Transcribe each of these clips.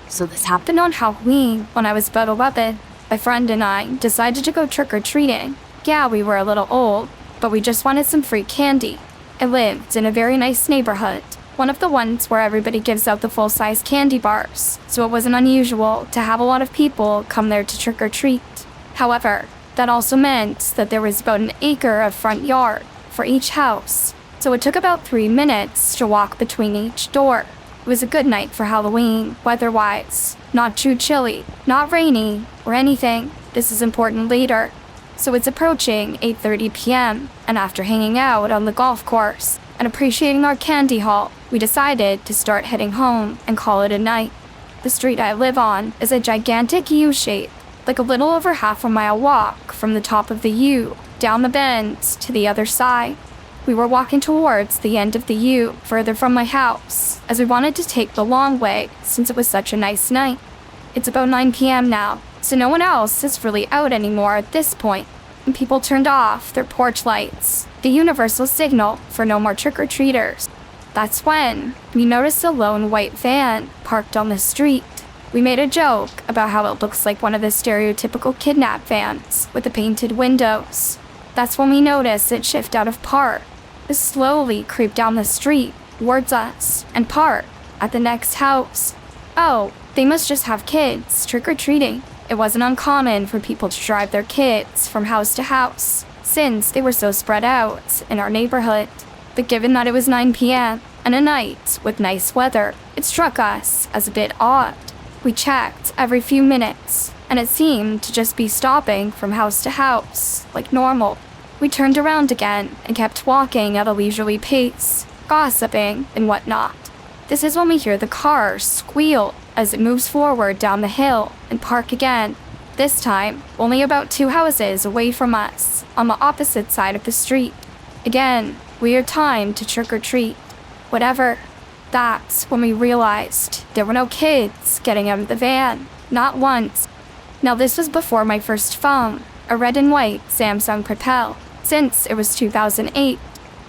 So this happened on Halloween when I was about 11. My friend and I decided to go trick-or-treating. Yeah, we were a little old, but we just wanted some free candy. I lived in a very nice neighborhood, one of the ones where everybody gives out the full-size candy bars, so it wasn't unusual to have a lot of people come there to trick-or-treat. However, that also meant that there was about an acre of front yard for each house, so it took about 3 minutes to walk between each door. It was a good night for Halloween, weather-wise. Not too chilly, not rainy, or anything. This is important later. So it's approaching 8:30 p.m., and after hanging out on the golf course and appreciating our candy haul, we decided to start heading home and call it a night. The street I live on is a gigantic U shape, like a little over half a mile walk from the top of the U down the bend to the other side. We were walking towards the end of the U, further from my house, as we wanted to take the long way since it was such a nice night. It's about 9 p.m. now, so no one else is really out anymore at this point, and people turned off their porch lights, the universal signal for no more trick-or-treaters. That's when we noticed a lone white van parked on the street. We made a joke about how it looks like one of the stereotypical kidnap vans with the painted windows. That's when we noticed it shift out of park, to slowly creep down the street towards us and park at the next house. Oh, they must just have kids trick-or-treating. It wasn't uncommon for people to drive their kids from house to house, since they were so spread out in our neighborhood. But given that it was 9 p.m. and a night with nice weather, it struck us as a bit odd. We checked every few minutes, and it seemed to just be stopping from house to house, like normal. We turned around again and kept walking at a leisurely pace, gossiping and whatnot. This is when we hear the car squeal as it moves forward down the hill and park again. This time, only about 2 houses away from us, on the opposite side of the street. Again, weird time to trick-or-treat. Whatever. That's when we realized there were no kids getting out of the van. Not once. Now this was before my first phone, a red and white Samsung Propel. Since it was 2008,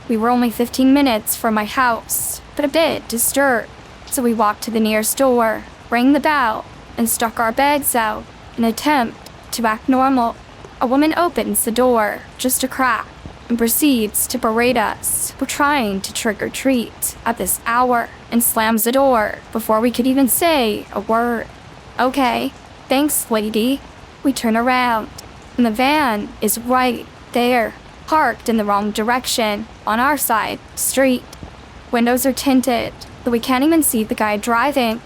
we were only 15 minutes from my house, but a bit disturbed. So we walked to the nearest door, rang the bell, and stuck our bags out in an attempt to act normal. A woman opens the door, just a crack, and proceeds to berate us for trying to trick-or-treat at this hour, and slams the door before we could even say a word. Okay, thanks, lady. We turn around, and the van is right there, parked in the wrong direction, on our side, street. Windows are tinted, though we can't even see the guy driving.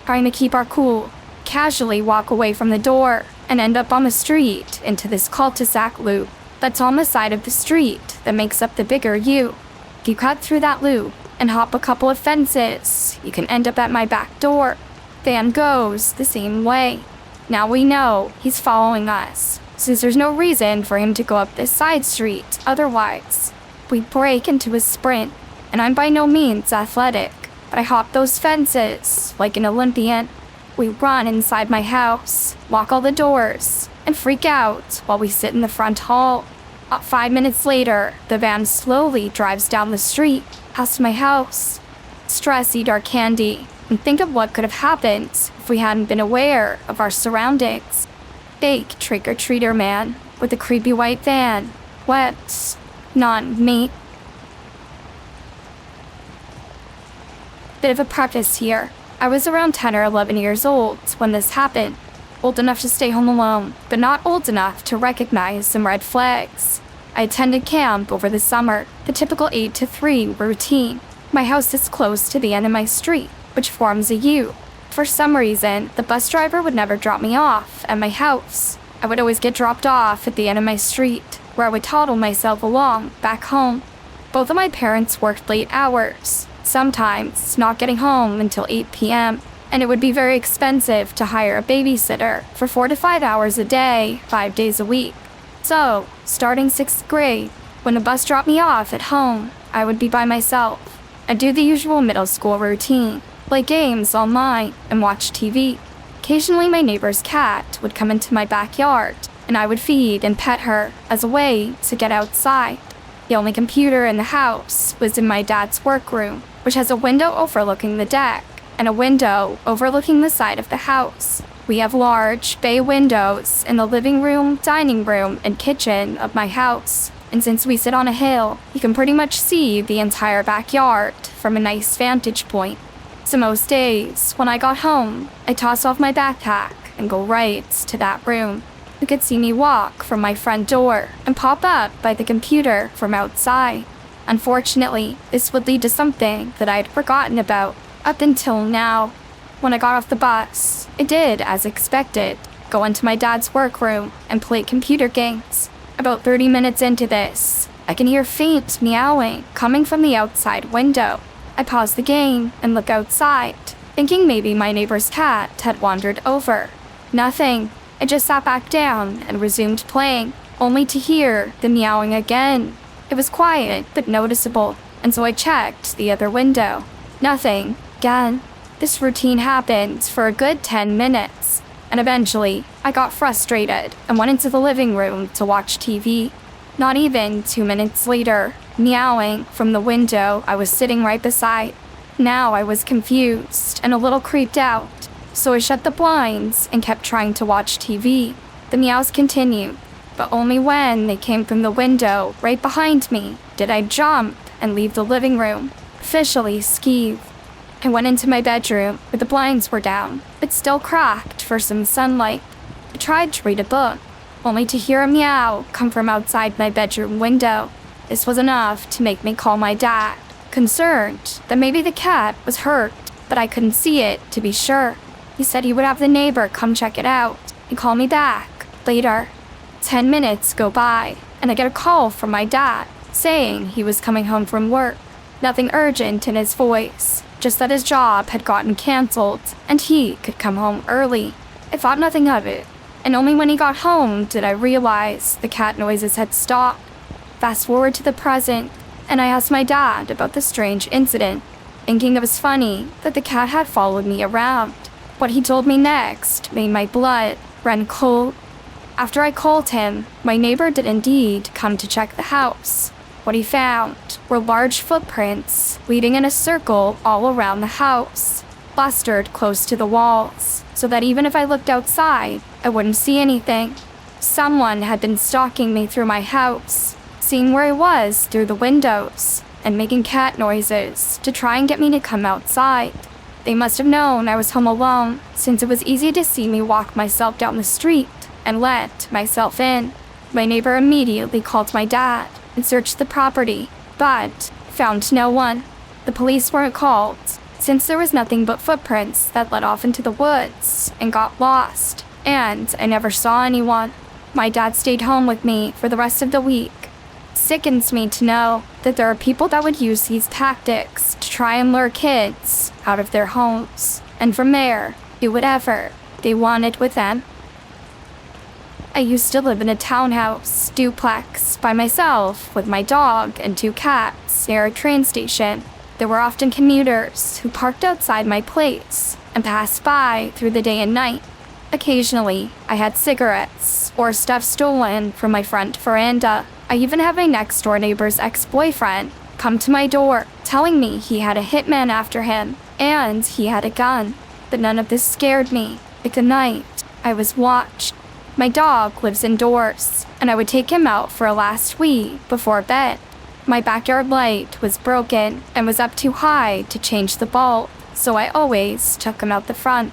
Trying to keep our cool, casually walk away from the door, and end up on the street into this cul-de-sac loop that's on the side of the street that makes up the bigger U. If you cut through that loop and hop a couple of fences, you can end up at my back door. Van goes the same way. Now we know he's following us, since there's no reason for him to go up this side street otherwise. We break into a sprint, and I'm by no means athletic, but I hop those fences like an Olympian. We run inside my house, lock all the doors, and freak out while we sit in the front hall. 5 minutes later, the van slowly drives down the street, past my house. Stress eat our candy, and think of what could have happened if we hadn't been aware of our surroundings. Fake trick-or-treater man with a creepy white van. Wet. Not me. Bit of a preface here. I was around 10 or 11 years old when this happened. Old enough to stay home alone, but not old enough to recognize some red flags. I attended camp over the summer, the typical 8 to 3 routine. My house is close to the end of my street, which forms a U. For some reason, the bus driver would never drop me off at my house. I would always get dropped off at the end of my street, where I would toddle myself along back home. Both of my parents worked late hours, sometimes not getting home until 8 p.m., and it would be very expensive to hire a babysitter for 4 to 5 hours a day, 5 days a week. So, starting 6th grade, when the bus dropped me off at home, I would be by myself. I'd do the usual middle school routine, play games online, and watch TV. Occasionally my neighbor's cat would come into my backyard, and I would feed and pet her as a way to get outside. The only computer in the house was in my dad's workroom, which has a window overlooking the deck and a window overlooking the side of the house. We have large bay windows in the living room, dining room, and kitchen of my house. And since we sit on a hill, you can pretty much see the entire backyard from a nice vantage point. So most days, when I got home, I toss off my backpack and go right to that room. You could see me walk from my front door and pop up by the computer from outside. Unfortunately, this would lead to something that I'd forgotten about up until now. When I got off the bus, I did, as expected, go into my dad's workroom and play computer games. About 30 minutes into this, I can hear faint meowing coming from the outside window. I pause the game and look outside, thinking maybe my neighbor's cat had wandered over. Nothing. I just sat back down and resumed playing, only to hear the meowing again. It was quiet but noticeable, and so I checked the other window. Nothing. Again. This routine happened for a good 10 minutes, and eventually I got frustrated and went into the living room to watch TV. Not even 2 minutes later, meowing from the window I was sitting right beside. Now I was confused and a little creeped out, so I shut the blinds and kept trying to watch TV. The meows continued, but only when they came from the window right behind me did I jump and leave the living room, officially skeeved. I went into my bedroom where the blinds were down, but still cracked for some sunlight. I tried to read a book, only to hear a meow come from outside my bedroom window. This was enough to make me call my dad, concerned that maybe the cat was hurt, but I couldn't see it to be sure. He said he would have the neighbor come check it out and call me back later. 10 minutes go by, and I get a call from my dad saying he was coming home from work. Nothing urgent in his voice, just that his job had gotten canceled and he could come home early. I thought nothing of it, and only when he got home did I realize the cat noises had stopped. Fast forward to the present, and I asked my dad about the strange incident, thinking it was funny that the cat had followed me around. What he told me next made my blood run cold. After I called him, my neighbor did indeed come to check the house. What he found were large footprints leading in a circle all around the house, plastered close to the walls, so that even if I looked outside, I wouldn't see anything. Someone had been stalking me through my house, seeing where I was through the windows, and making cat noises to try and get me to come outside. They must have known I was home alone, since it was easy to see me walk myself down the street and let myself in. My neighbor immediately called my dad and searched the property, but found no one. The police weren't called, since there was nothing but footprints that led off into the woods and got lost, and I never saw anyone. My dad stayed home with me for the rest of the week. It sickens me to know that there are people that would use these tactics to try and lure kids out of their homes, and from there, do whatever they wanted with them. I used to live in a townhouse duplex by myself with my dog and 2 cats near a train station. There were often commuters who parked outside my place and passed by through the day and night. Occasionally, I had cigarettes or stuff stolen from my front veranda. I even had my next-door neighbor's ex-boyfriend come to my door telling me he had a hitman after him and he had a gun. But none of this scared me. Like the night I was watched. My dog lives indoors, and I would take him out for a last wee before bed. My backyard light was broken and was up too high to change the bulb, so I always took him out the front.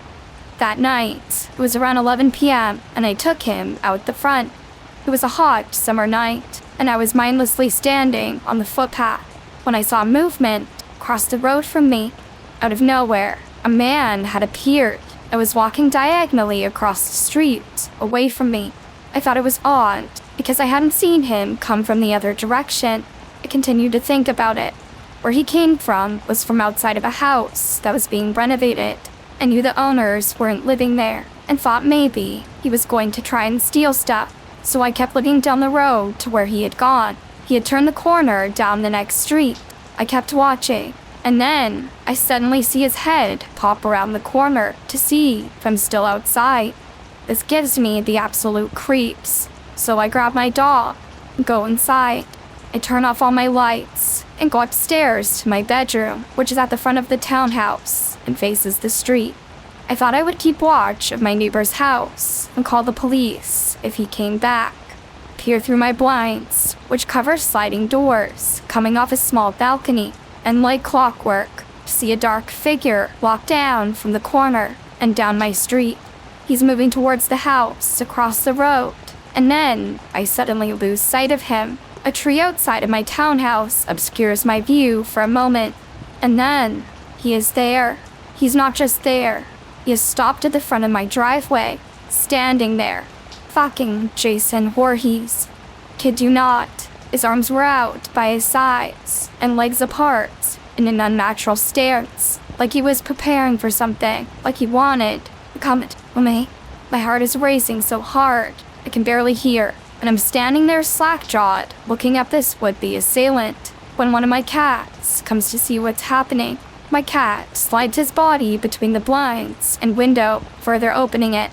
That night, it was around 11 p.m., and I took him out the front. It was a hot summer night, and I was mindlessly standing on the footpath when I saw movement across the road from me. Out of nowhere, a man had appeared. I was walking diagonally across the street, away from me. I thought it was odd, because I hadn't seen him come from the other direction. I continued to think about it. Where he came from was from outside of a house that was being renovated. I knew the owners weren't living there, and thought maybe he was going to try and steal stuff. So I kept looking down the road to where he had gone. He had turned the corner down the next street. I kept watching. And then, I suddenly see his head pop around the corner to see if I'm still outside. This gives me the absolute creeps. So I grab my dog, go inside. I turn off all my lights and go upstairs to my bedroom, which is at the front of the townhouse and faces the street. I thought I would keep watch of my neighbor's house and call the police if he came back. Peer through my blinds, which cover sliding doors, coming off a small balcony, and like clockwork, see a dark figure walk down from the corner and down my street. He's moving towards the house across the road, and then I suddenly lose sight of him. A tree outside of my townhouse obscures my view for a moment, and then he is there. He's not just there. He is stopped at the front of my driveway, standing there. Fucking Jason Voorhees. Kid you not. His arms were out by his sides and legs apart in an unnatural stance, like he was preparing for something, like he wanted to come at me. My heart is racing so hard I can barely hear, and I'm standing there slack-jawed, looking at this would-be assailant, when one of my cats comes to see what's happening. My cat slides his body between the blinds and window, further opening it,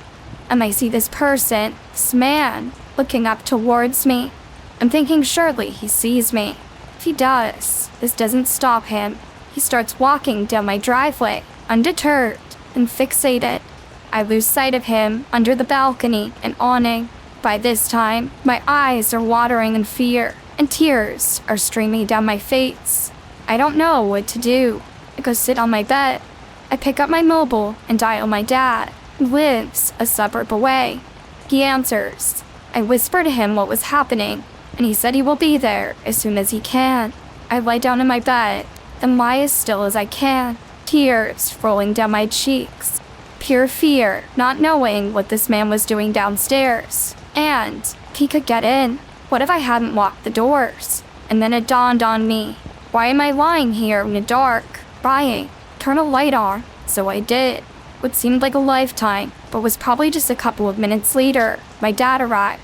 and I see this person, this man, looking up towards me. I'm thinking surely he sees me. If he does, this doesn't stop him. He starts walking down my driveway, undeterred and fixated. I lose sight of him under the balcony and awning. By this time, my eyes are watering in fear, and tears are streaming down my face. I don't know what to do. I go sit on my bed. I pick up my mobile and dial my dad, who lives a suburb away. He answers. I whisper to him what was happening, and he said he will be there as soon as he can. I lie down in my bed and lie as still as I can, tears rolling down my cheeks. Pure fear, not knowing what this man was doing downstairs. And if he could get in, what if I hadn't locked the doors? And then it dawned on me. Why am I lying here in the dark, crying? Turn a light on. So I did. What seemed like a lifetime, but was probably just a couple of minutes later, my dad arrived.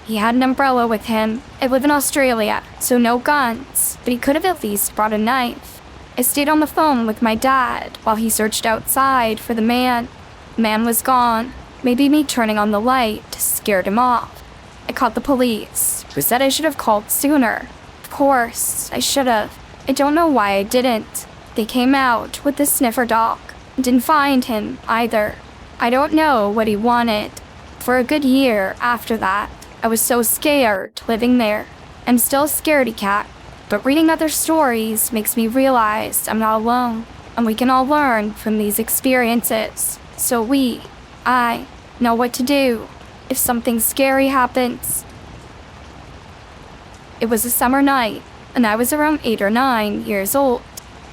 He had an umbrella with him. I live in Australia, so no guns, but he could have at least brought a knife. I stayed on the phone with my dad while he searched outside for the man. The man was gone. Maybe me turning on the light scared him off. I called the police, who said I should have called sooner. Of course, I should have. I don't know why I didn't. They came out with the sniffer dog. Didn't find him either. I don't know what he wanted. For a good year after that, I was so scared living there. I'm still a scaredy cat, but reading other stories makes me realize I'm not alone, and we can all learn from these experiences. So I know what to do if something scary happens. It was a summer night, and I was around 8 or 9 years old.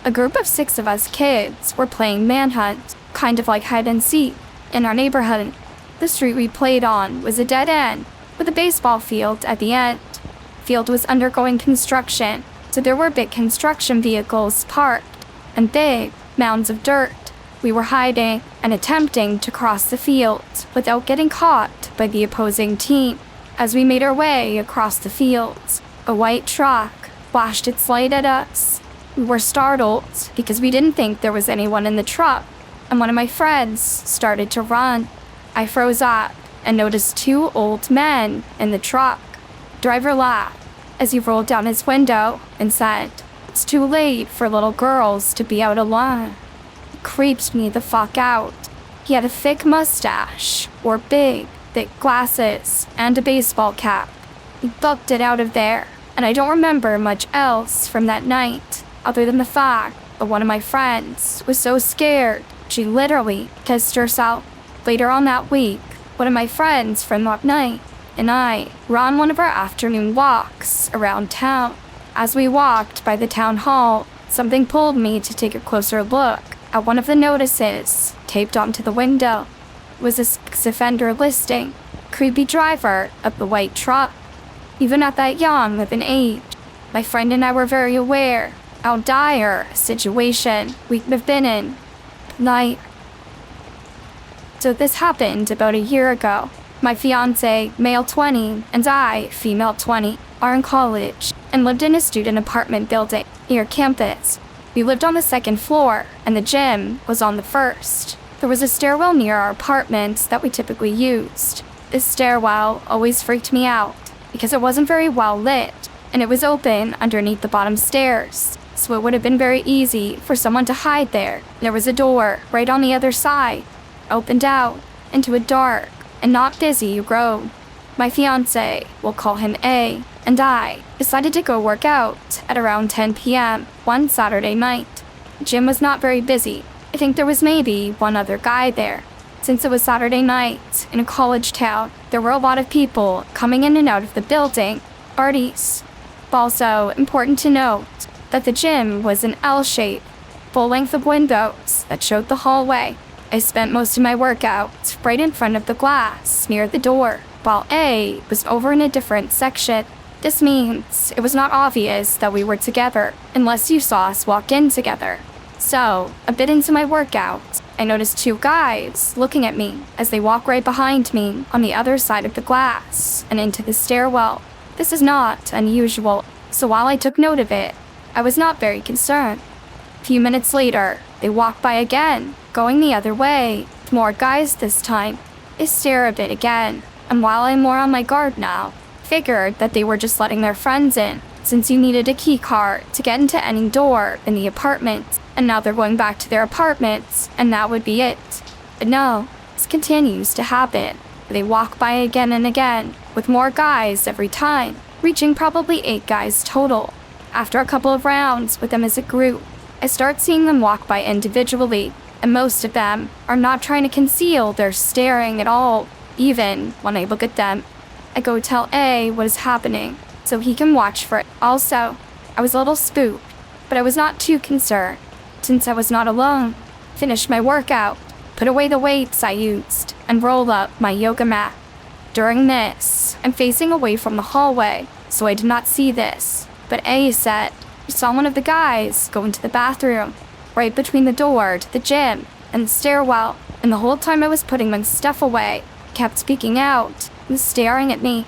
A group of 6 of us kids were playing Manhunt, kind of like hide and seek, in our neighborhood. The street we played on was a dead end, with a baseball field at the end. The field was undergoing construction, so there were big construction vehicles parked, and big mounds of dirt. We were hiding and attempting to cross the field without getting caught by the opposing team. As we made our way across the fields, a white truck flashed its light at us. We were startled because we didn't think there was anyone in the truck, and one of my friends started to run. I froze up and noticed 2 old men in the truck. Driver laughed as he rolled down his window and said, "It's too late for little girls to be out alone." It creeped me the fuck out. He had a thick mustache, wore big, thick glasses, and a baseball cap. He booked it out of there, and I don't remember much else from that night, other than the fact that one of my friends was so scared she literally pissed herself. Later on that week, one of my friends from that night and I were on one of our afternoon walks around town. As we walked by the town hall, something pulled me to take a closer look at one of the notices taped onto the window. It was a sex offender listing, creepy driver of the white truck. Even at that young of an age, my friend and I were very aware how dire a situation we could have been in that night. So this happened about a year ago. My fiancé, male 20, and I, female 20, are in college and lived in a student apartment building near campus. We lived on the 2nd floor, and the gym was on the 1st. There was a stairwell near our apartment that we typically used. This stairwell always freaked me out because it wasn't very well lit, and it was open underneath the bottom stairs, so it would have been very easy for someone to hide there. There was a door right on the other side, opened out into a dark and not busy road. My fiance, we'll call him A, and I decided to go work out at around 10 p.m. one Saturday night. The gym was not very busy. I think there was maybe one other guy there. Since it was Saturday night in a college town, there were a lot of people coming in and out of the building, parties. Also, important to note that the gym was an L shape, full length of windows that showed the hallway. I spent most of my workout right in front of the glass near the door, while A was over in a different section. This means it was not obvious that we were together unless you saw us walk in together. So, a bit into my workout, I noticed two guys looking at me as they walk right behind me on the other side of the glass and into the stairwell. This is not unusual, so while I took note of it, I was not very concerned. A few minutes later, they walk by again, going the other way, with more guys this time. I stare a bit again, and while I'm more on my guard now, figured that they were just letting their friends in, since you needed a key card to get into any door in the apartment, and now they're going back to their apartments, and that would be it. But no, this continues to happen. They walk by again and again, with more guys every time, reaching probably 8 guys total. After a couple of rounds with them as a group, I start seeing them walk by individually, and most of them are not trying to conceal their staring at all, even when I look at them. I go tell A what is happening, so he can watch for it. Also, I was a little spooked, but I was not too concerned, since I was not alone. Finished my workout, put away the weights I used, and roll up my yoga mat. During this, I'm facing away from the hallway, so I did not see this, but A said he saw one of the guys go into the bathroom, right between the door to the gym and the stairwell, and the whole time I was putting my stuff away, he kept speaking out and staring at me.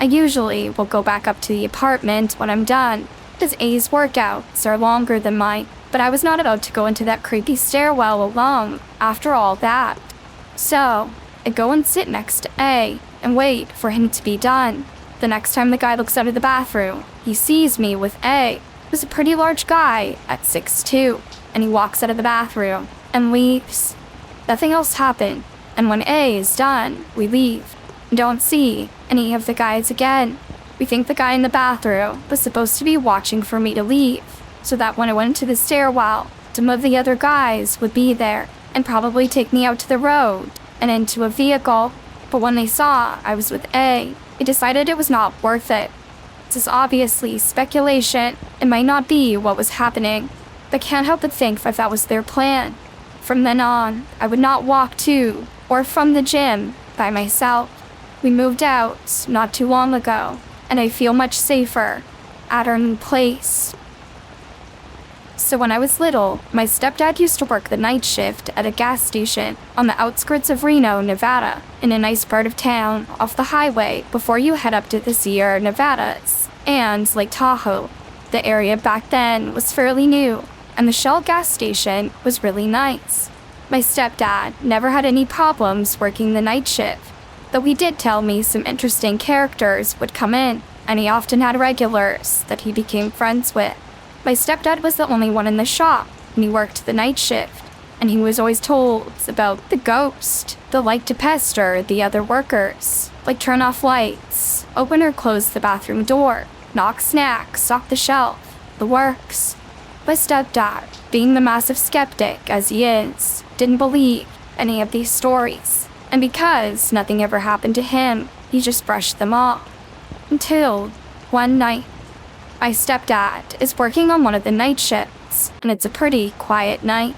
I usually will go back up to the apartment when I'm done, because A's workouts are longer than mine, but I was not about to go into that creepy stairwell alone after all that. So, I go and sit next to A and wait for him to be done. The next time the guy looks out of the bathroom, he sees me with A. He was a pretty large guy at 6'2", and he walks out of the bathroom and leaves. Nothing else happened, and when A is done, we leave. We don't see any of the guys again. We think the guy in the bathroom was supposed to be watching for me to leave, so that when I went to the stairwell, some of the other guys would be there and probably take me out to the road and into a vehicle. But when they saw I was with A, they decided it was not worth it. This is obviously speculation. It might not be what was happening, but can't help but think that was their plan. From then on, I would not walk to or from the gym by myself. We moved out not too long ago, and I feel much safer at our new place. So when I was little, my stepdad used to work the night shift at a gas station on the outskirts of Reno, Nevada, in a nice part of town off the highway before you head up to the Sierra Nevadas and Lake Tahoe. The area back then was fairly new, and the Shell gas station was really nice. My stepdad never had any problems working the night shift, though he did tell me some interesting characters would come in, and he often had regulars that he became friends with. My stepdad was the only one in the shop, and he worked the night shift, and he was always told about the ghost that liked to pester the other workers, like turn off lights, open or close the bathroom door, knock snacks off the shelf, the works. My stepdad, being the massive skeptic as he is, didn't believe any of these stories, and because nothing ever happened to him, he just brushed them off. Until one night, my stepdad is working on one of the night shifts, and it's a pretty quiet night.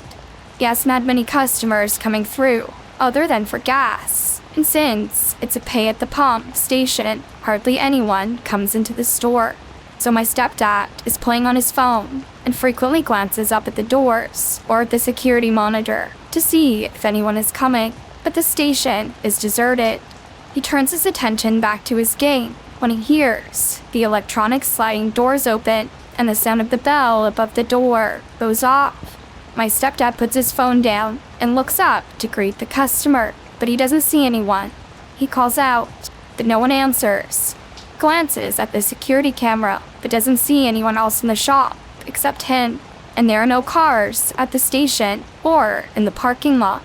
He hasn't had many customers coming through, other than for gas, and since it's a pay-at-the-pump station, hardly anyone comes into the store. So my stepdad is playing on his phone and frequently glances up at the doors or at the security monitor to see if anyone is coming, but the station is deserted. He turns his attention back to his game when he hears the electronic sliding doors open and the sound of the bell above the door goes off. My stepdad puts his phone down and looks up to greet the customer, but he doesn't see anyone. He calls out, but no one answers. Glances at the security camera, but doesn't see anyone else in the shop except him, and there are no cars at the station or in the parking lot.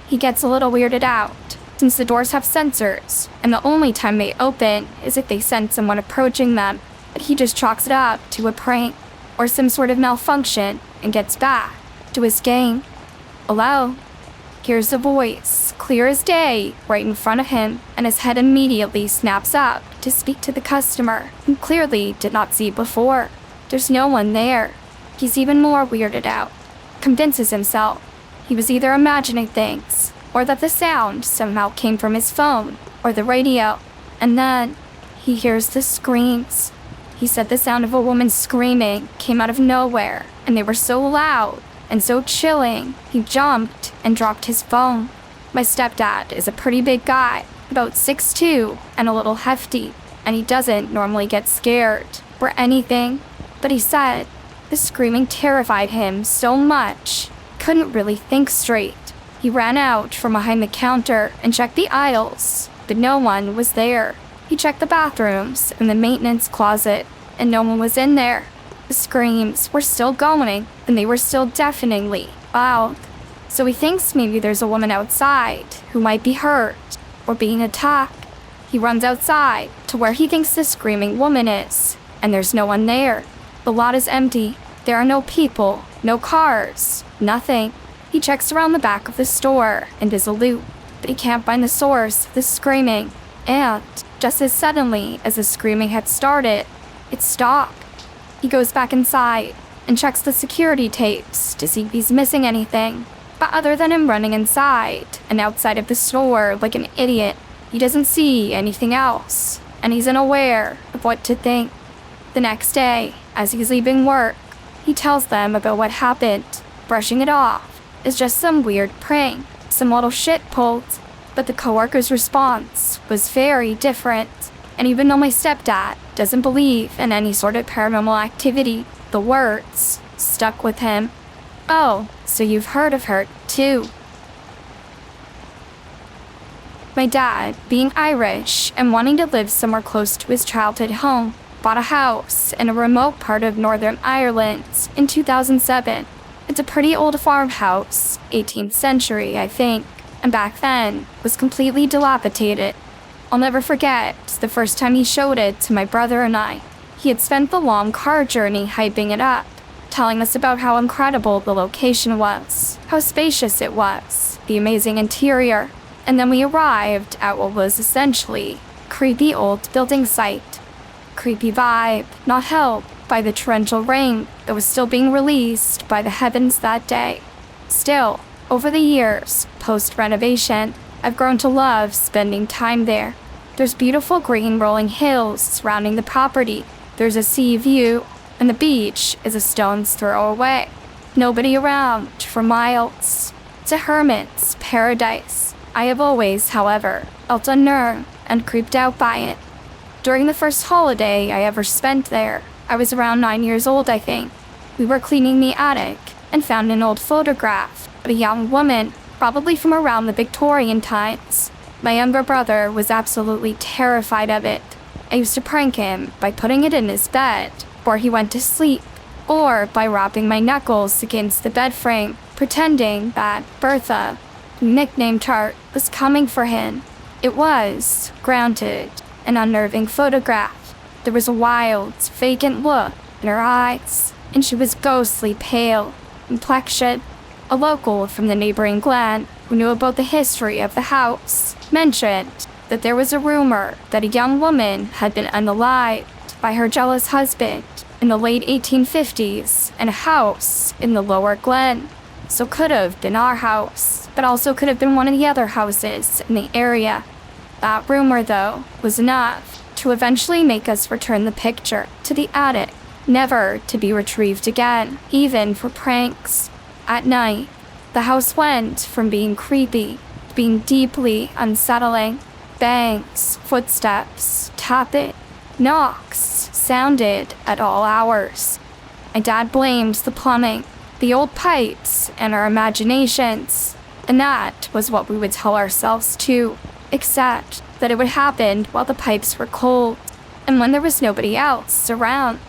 He gets a little weirded out, since the doors have sensors, and the only time they open is if they sense someone approaching them, but he just chalks it up to a prank or some sort of malfunction and gets back to his game. Hello? Hears a voice, clear as day, right in front of him, and his head immediately snaps up to speak to the customer, who clearly did not see before. There's no one there. He's even more weirded out, convinces himself he was either imagining things, or that the sound somehow came from his phone or the radio, and then he hears the screams. He said the sound of a woman screaming came out of nowhere, and they were so loud and so chilling, he jumped and dropped his phone. My stepdad is a pretty big guy, about 6'2" and a little hefty, and he doesn't normally get scared or anything, but he said the screaming terrified him so much, couldn't really think straight. He ran out from behind the counter and checked the aisles, but no one was there. He checked the bathrooms and the maintenance closet, and no one was in there. The screams were still going, and they were still deafeningly loud. So he thinks maybe there's a woman outside who might be hurt or being attacked. He runs outside to where he thinks the screaming woman is, and there's no one there. The lot is empty. There are no people, no cars, nothing. He checks around the back of the store and is a loop, but he can't find the source of the screaming. And just as suddenly as the screaming had started, it stopped. He goes back inside and checks the security tapes to see if he's missing anything. But other than him running inside and outside of the store like an idiot, he doesn't see anything else, and he's unaware of what to think. The next day, as he's leaving work, he tells them about what happened, brushing it off as just some weird prank, some little shit pulled. But the coworker's response was very different. And even though my stepdad doesn't believe in any sort of paranormal activity, the words stuck with him. Oh, so you've heard of her, too. My dad, being Irish and wanting to live somewhere close to his childhood home, bought a house in a remote part of Northern Ireland in 2007. It's a pretty old farmhouse, 18th century, I think, and back then was completely dilapidated. I'll never forget the first time he showed it to my brother and I. He had spent the long car journey hyping it up, telling us about how incredible the location was, how spacious it was, the amazing interior, and then we arrived at what was essentially a creepy old building site. Creepy vibe, not helped by the torrential rain that was still being released by the heavens that day. Still, over the years, post-renovation, I've grown to love spending time there. There's beautiful green rolling hills surrounding the property. There's a sea view, and the beach is a stone's throw away. Nobody around for miles. It's a hermit's paradise. I have always, however, felt unnerved and creeped out by it. During the first holiday I ever spent there, I was around 9 years old, I think. We were cleaning the attic and found an old photograph of a young woman, probably from around the Victorian times. My younger brother was absolutely terrified of it. I used to prank him by putting it in his bed before he went to sleep, or by rapping my knuckles against the bed frame, pretending that Bertha, who nicknamed her, was coming for him. It was, granted, an unnerving photograph. There was a wild, vacant look in her eyes, and she was ghostly pale, complexion. A local from the neighboring glen who knew about the history of the house mentioned that there was a rumor that a young woman had been unalived by her jealous husband in the late 1850s in a house in the lower glen. So could have been our house, but also could have been one of the other houses in the area. That rumor, though, was enough to eventually make us return the picture to the attic, never to be retrieved again, even for pranks. At night, the house went from being creepy to being deeply unsettling. Bangs, footsteps, tapping, knocks sounded at all hours. My dad blamed the plumbing, the old pipes, and our imaginations. And that was what we would tell ourselves too, except that it would happen while the pipes were cold and when there was nobody else around.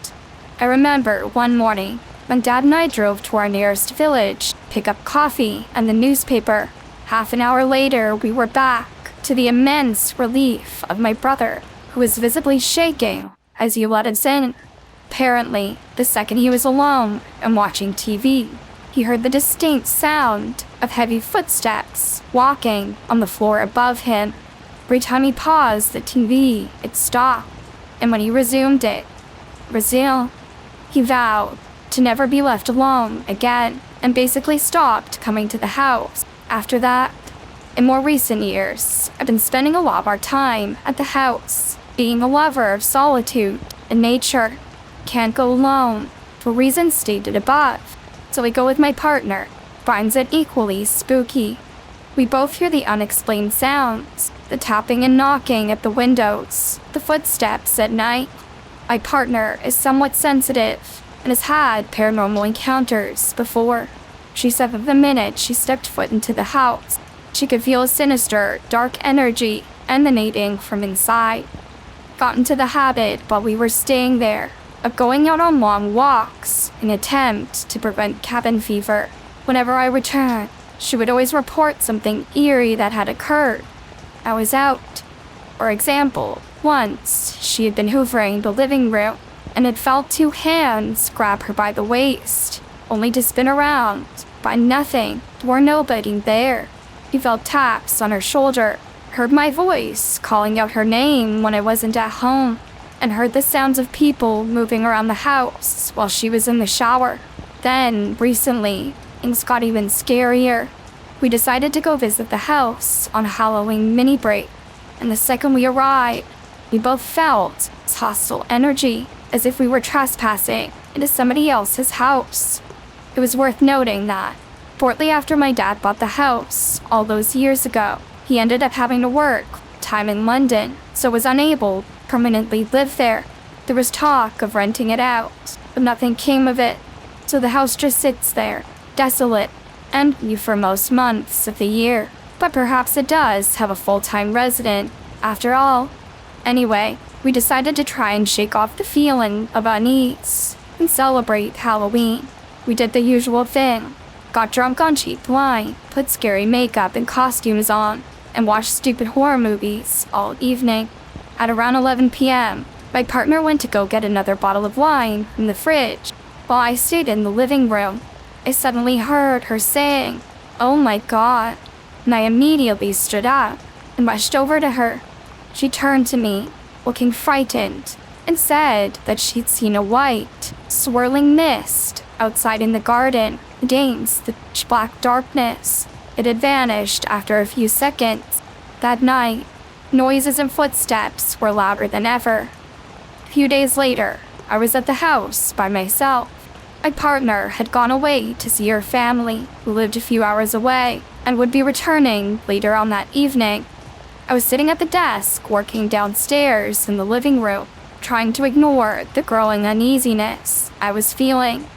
I remember one morning when Dad and I drove to our nearest village, pick up coffee and the newspaper. Half an hour later, we were back, to the immense relief of my brother, who was visibly shaking as he let us in. Apparently, the second he was alone and watching TV, he heard the distinct sound of heavy footsteps walking on the floor above him. Every time he paused the TV, it stopped, and when he resumed it, he vowed to never be left alone again, and basically stopped coming to the house after that. In more recent years, I've been spending a lot of our time at the house, being a lover of solitude and nature. Can't go alone, for reasons stated above, so I go with my partner, finds it equally spooky. We both hear the unexplained sounds, the tapping and knocking at the windows, the footsteps at night. My partner is somewhat sensitive and has had paranormal encounters before. She said that the minute she stepped foot into the house, she could feel a sinister, dark energy emanating from inside. Got into the habit while we were staying there of going out on long walks in an attempt to prevent cabin fever. Whenever I returned, she would always report something eerie that had occurred. I was out. For example, once she had been hoovering the living room and had felt two hands grab her by the waist, only to spin around, find nothing, or nobody there. He felt taps on her shoulder, heard my voice calling out her name when I wasn't at home, and heard the sounds of people moving around the house while she was in the shower. Then, recently, things got even scarier. We decided to go visit the house on a Halloween mini break, and the second we arrived, we both felt this hostile energy, as if we were trespassing into somebody else's house. It was worth noting that, shortly after my dad bought the house, all those years ago, he ended up having to work time in London, so was unable to permanently live there. There was talk of renting it out, but nothing came of it, so the house just sits there, desolate, empty for most months of the year. But perhaps it does have a full-time resident, after all. Anyway, we decided to try and shake off the feeling of unease and celebrate Halloween. We did the usual thing. Got drunk on cheap wine, put scary makeup and costumes on, and watched stupid horror movies all evening. At around 11 p.m., my partner went to go get another bottle of wine from the fridge. While I stayed in the living room, I suddenly heard her saying, "Oh my God," and I immediately stood up and rushed over to her. She turned to me, looking frightened, and said that she'd seen a white, swirling mist outside in the garden against the pitch black darkness. It had vanished after a few seconds. That night, noises and footsteps were louder than ever. A few days later, I was at the house by myself. My partner had gone away to see her family, who lived a few hours away, and would be returning later on that evening. I was sitting at the desk, working downstairs in the living room, trying to ignore the growing uneasiness I was feeling.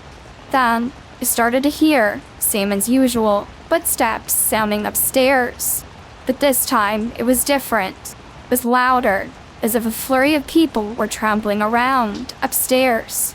Then, I started to hear, same as usual, footsteps sounding upstairs. But this time, it was different. It was louder, as if a flurry of people were trampling around upstairs.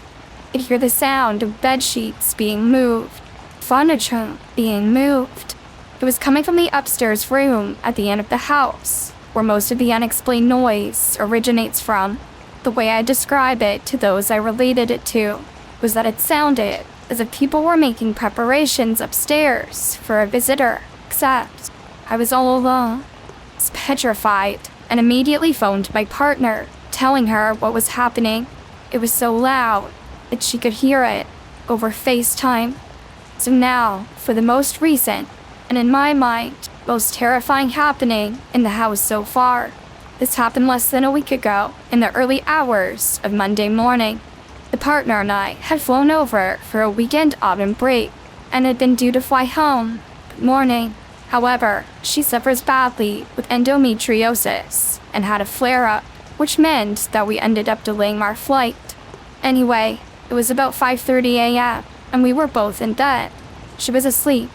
I could hear the sound of bedsheets being moved, furniture being moved. It was coming from the upstairs room at the end of the house, where most of the unexplained noise originates from. The way I describe it to those I related it to was that it sounded as if people were making preparations upstairs for a visitor, except I was all alone. I was petrified and immediately phoned my partner, telling her what was happening. It was so loud that she could hear it over FaceTime. So now, for the most recent, and in my mind, most terrifying happening in the house so far. This happened less than a week ago, in the early hours of Monday morning. The partner and I had flown over for a weekend autumn break, and had been due to fly home that morning. However, she suffers badly with endometriosis, and had a flare-up, which meant that we ended up delaying our flight. Anyway, it was about 5:30 a.m., and we were both in bed. She was asleep.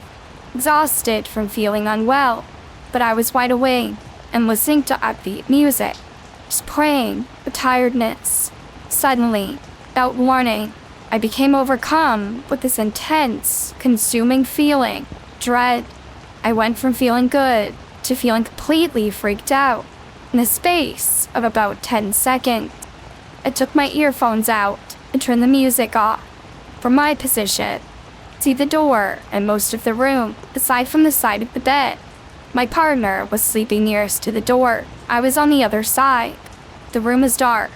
exhausted from feeling unwell, but I was wide awake and listening to upbeat music, just praying with tiredness. Suddenly, without warning, I became overcome with this intense, consuming feeling, dread. I went from feeling good to feeling completely freaked out in the space of about 10 seconds. I took my earphones out and turned the music off. From my position, see the door and most of the room, aside from the side of the bed. My partner was sleeping nearest to the door. I was on the other side. The room was dark,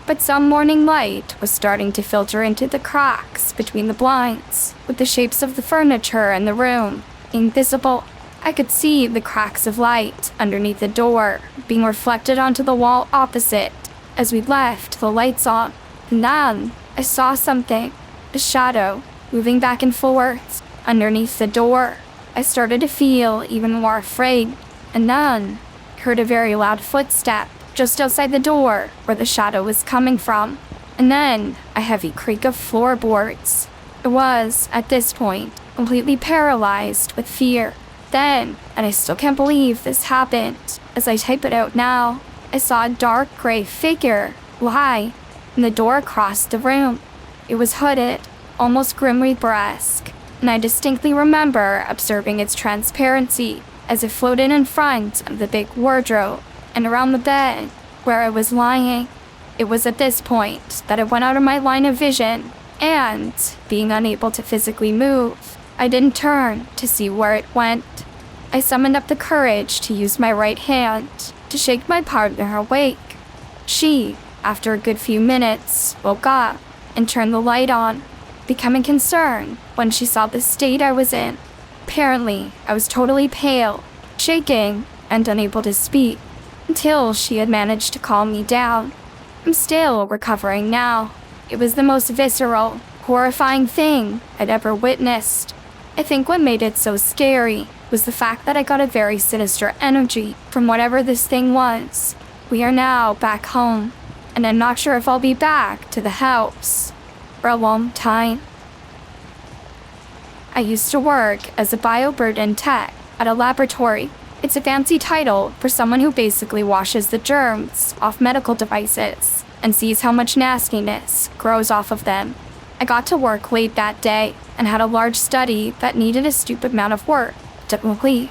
but some morning light was starting to filter into the cracks between the blinds, with the shapes of the furniture in the room invisible. I could see the cracks of light underneath the door being reflected onto the wall opposite as we left the lights on. And then I saw something, a shadow, moving back and forth underneath the door. I started to feel even more afraid, and then heard a very loud footstep just outside the door where the shadow was coming from, and then a heavy creak of floorboards. I was, at this point, completely paralyzed with fear. Then, and I still can't believe this happened, as I type it out now, I saw a dark gray figure lie in the door across the room. It was hooded, almost Grim Reaper-esque, and I distinctly remember observing its transparency as it floated in front of the big wardrobe and around the bed where I was lying. It was at this point that it went out of my line of vision, and, being unable to physically move, I didn't turn to see where it went. I summoned up the courage to use my right hand to shake my partner awake. She, after a good few minutes, woke up and turned the light on, becoming concerned when she saw the state I was in. Apparently, I was totally pale, shaking, and unable to speak, until she had managed to calm me down. I'm still recovering now. It was the most visceral, horrifying thing I'd ever witnessed. I think what made it so scary was the fact that I got a very sinister energy from whatever this thing was. We are now back home, and I'm not sure if I'll be back to the house for a long time. I used to work as a bioburden tech at a laboratory. It's a fancy title for someone who basically washes the germs off medical devices and sees how much nastiness grows off of them. I got to work late that day and had a large study that needed a stupid amount of work to complete.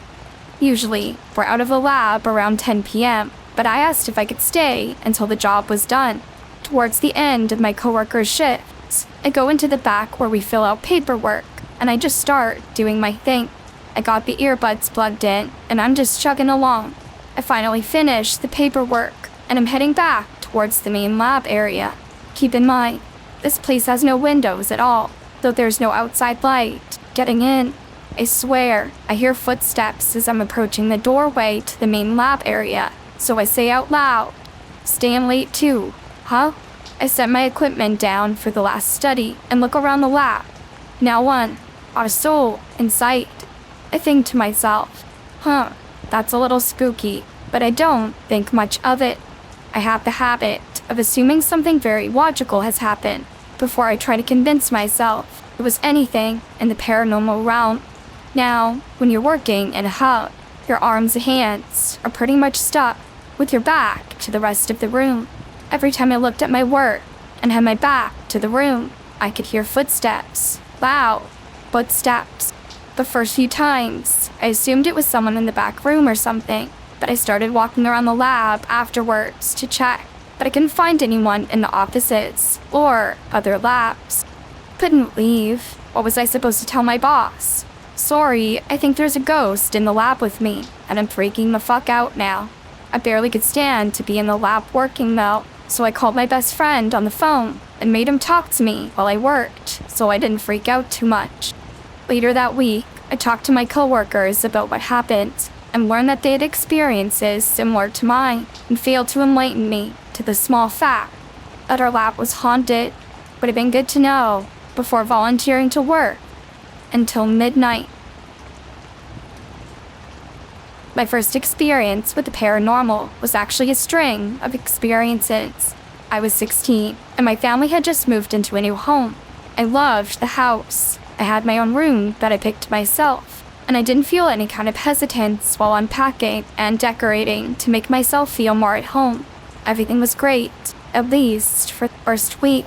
Usually, we're out of the lab around 10 p.m., but I asked if I could stay until the job was done. Towards the end of my coworker's shifts, I go into the back where we fill out paperwork, and I just start doing my thing. I got the earbuds plugged in, and I'm just chugging along. I finally finish the paperwork, and I'm heading back towards the main lab area. Keep in mind, this place has no windows at all, though there's no outside light getting in. I swear, I hear footsteps as I'm approaching the doorway to the main lab area, so I say out loud, "Staying late too, huh?" I set my equipment down for the last study and look around the lab. Not a soul in sight. I think to myself, that's a little spooky, but I don't think much of it. I have the habit of assuming something very logical has happened before I try to convince myself it was anything in the paranormal realm. Now, when you're working in a hub, your arms and hands are pretty much stuck with your back to the rest of the room. Every time I looked at my work and had my back to the room, I could hear footsteps, loud footsteps. The first few times, I assumed it was someone in the back room or something, but I started walking around the lab afterwards to check, but I couldn't find anyone in the offices or other labs. Couldn't leave. What was I supposed to tell my boss? Sorry, I think there's a ghost in the lab with me, and I'm freaking the fuck out now. I barely could stand to be in the lab working though, so I called my best friend on the phone and made him talk to me while I worked, so I didn't freak out too much. Later that week, I talked to my coworkers about what happened and learned that they had experiences similar to mine and failed to enlighten me to the small fact that our lab was haunted. Would have been good to know before volunteering to work until midnight. My first experience with the paranormal was actually a string of experiences. I was 16, and my family had just moved into a new home. I loved the house. I had my own room that I picked myself, and I didn't feel any kind of hesitance while unpacking and decorating to make myself feel more at home. Everything was great, at least for the first week.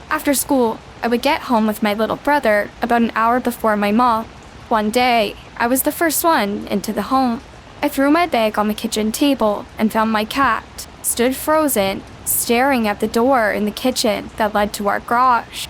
After school, I would get home with my little brother about an hour before my mom. One day, I was the first one into the home. I threw my bag on the kitchen table and found my cat stood frozen, staring at the door in the kitchen that led to our garage.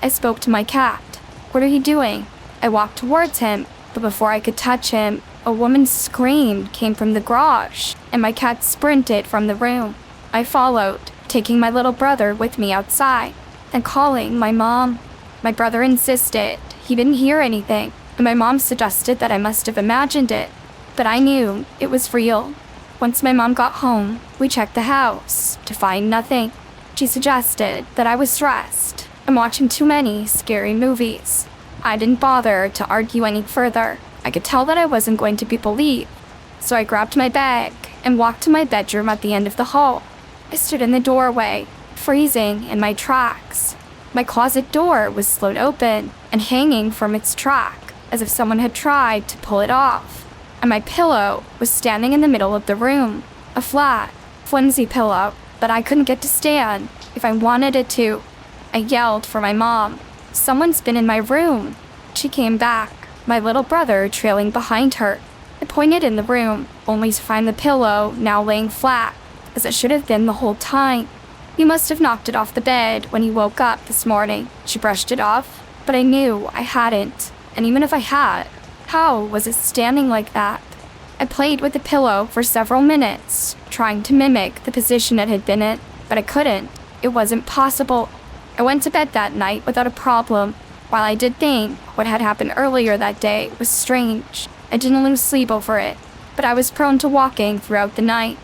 I spoke to my cat. "What are you doing?" I walked towards him, but before I could touch him, a woman's scream came from the garage, and my cat sprinted from the room. I followed, taking my little brother with me outside, and calling my mom. My brother insisted he didn't hear anything, and my mom suggested that I must have imagined it, but I knew it was real. Once my mom got home, we checked the house to find nothing. She suggested that I was stressed and watching too many scary movies. I didn't bother to argue any further. I could tell that I wasn't going to be believed. So I grabbed my bag and walked to my bedroom at the end of the hall. I stood in the doorway, freezing in my tracks. My closet door was slid open and hanging from its track, as if someone had tried to pull it off. And my pillow was standing in the middle of the room, a flat, flimsy pillow that I couldn't get to stand if I wanted it to. I yelled for my mom. "Someone's been in my room." She came back, my little brother trailing behind her. I pointed in the room, only to find the pillow now laying flat, as it should have been the whole time. "You must have knocked it off the bed when you woke up this morning." She brushed it off, but I knew I hadn't, and even if I had, how was it standing like that? I played with the pillow for several minutes, trying to mimic the position it had been in, but I couldn't. It wasn't possible. I went to bed that night without a problem. While I did think what had happened earlier that day was strange, I didn't lose sleep over it, but I was prone to walking throughout the night.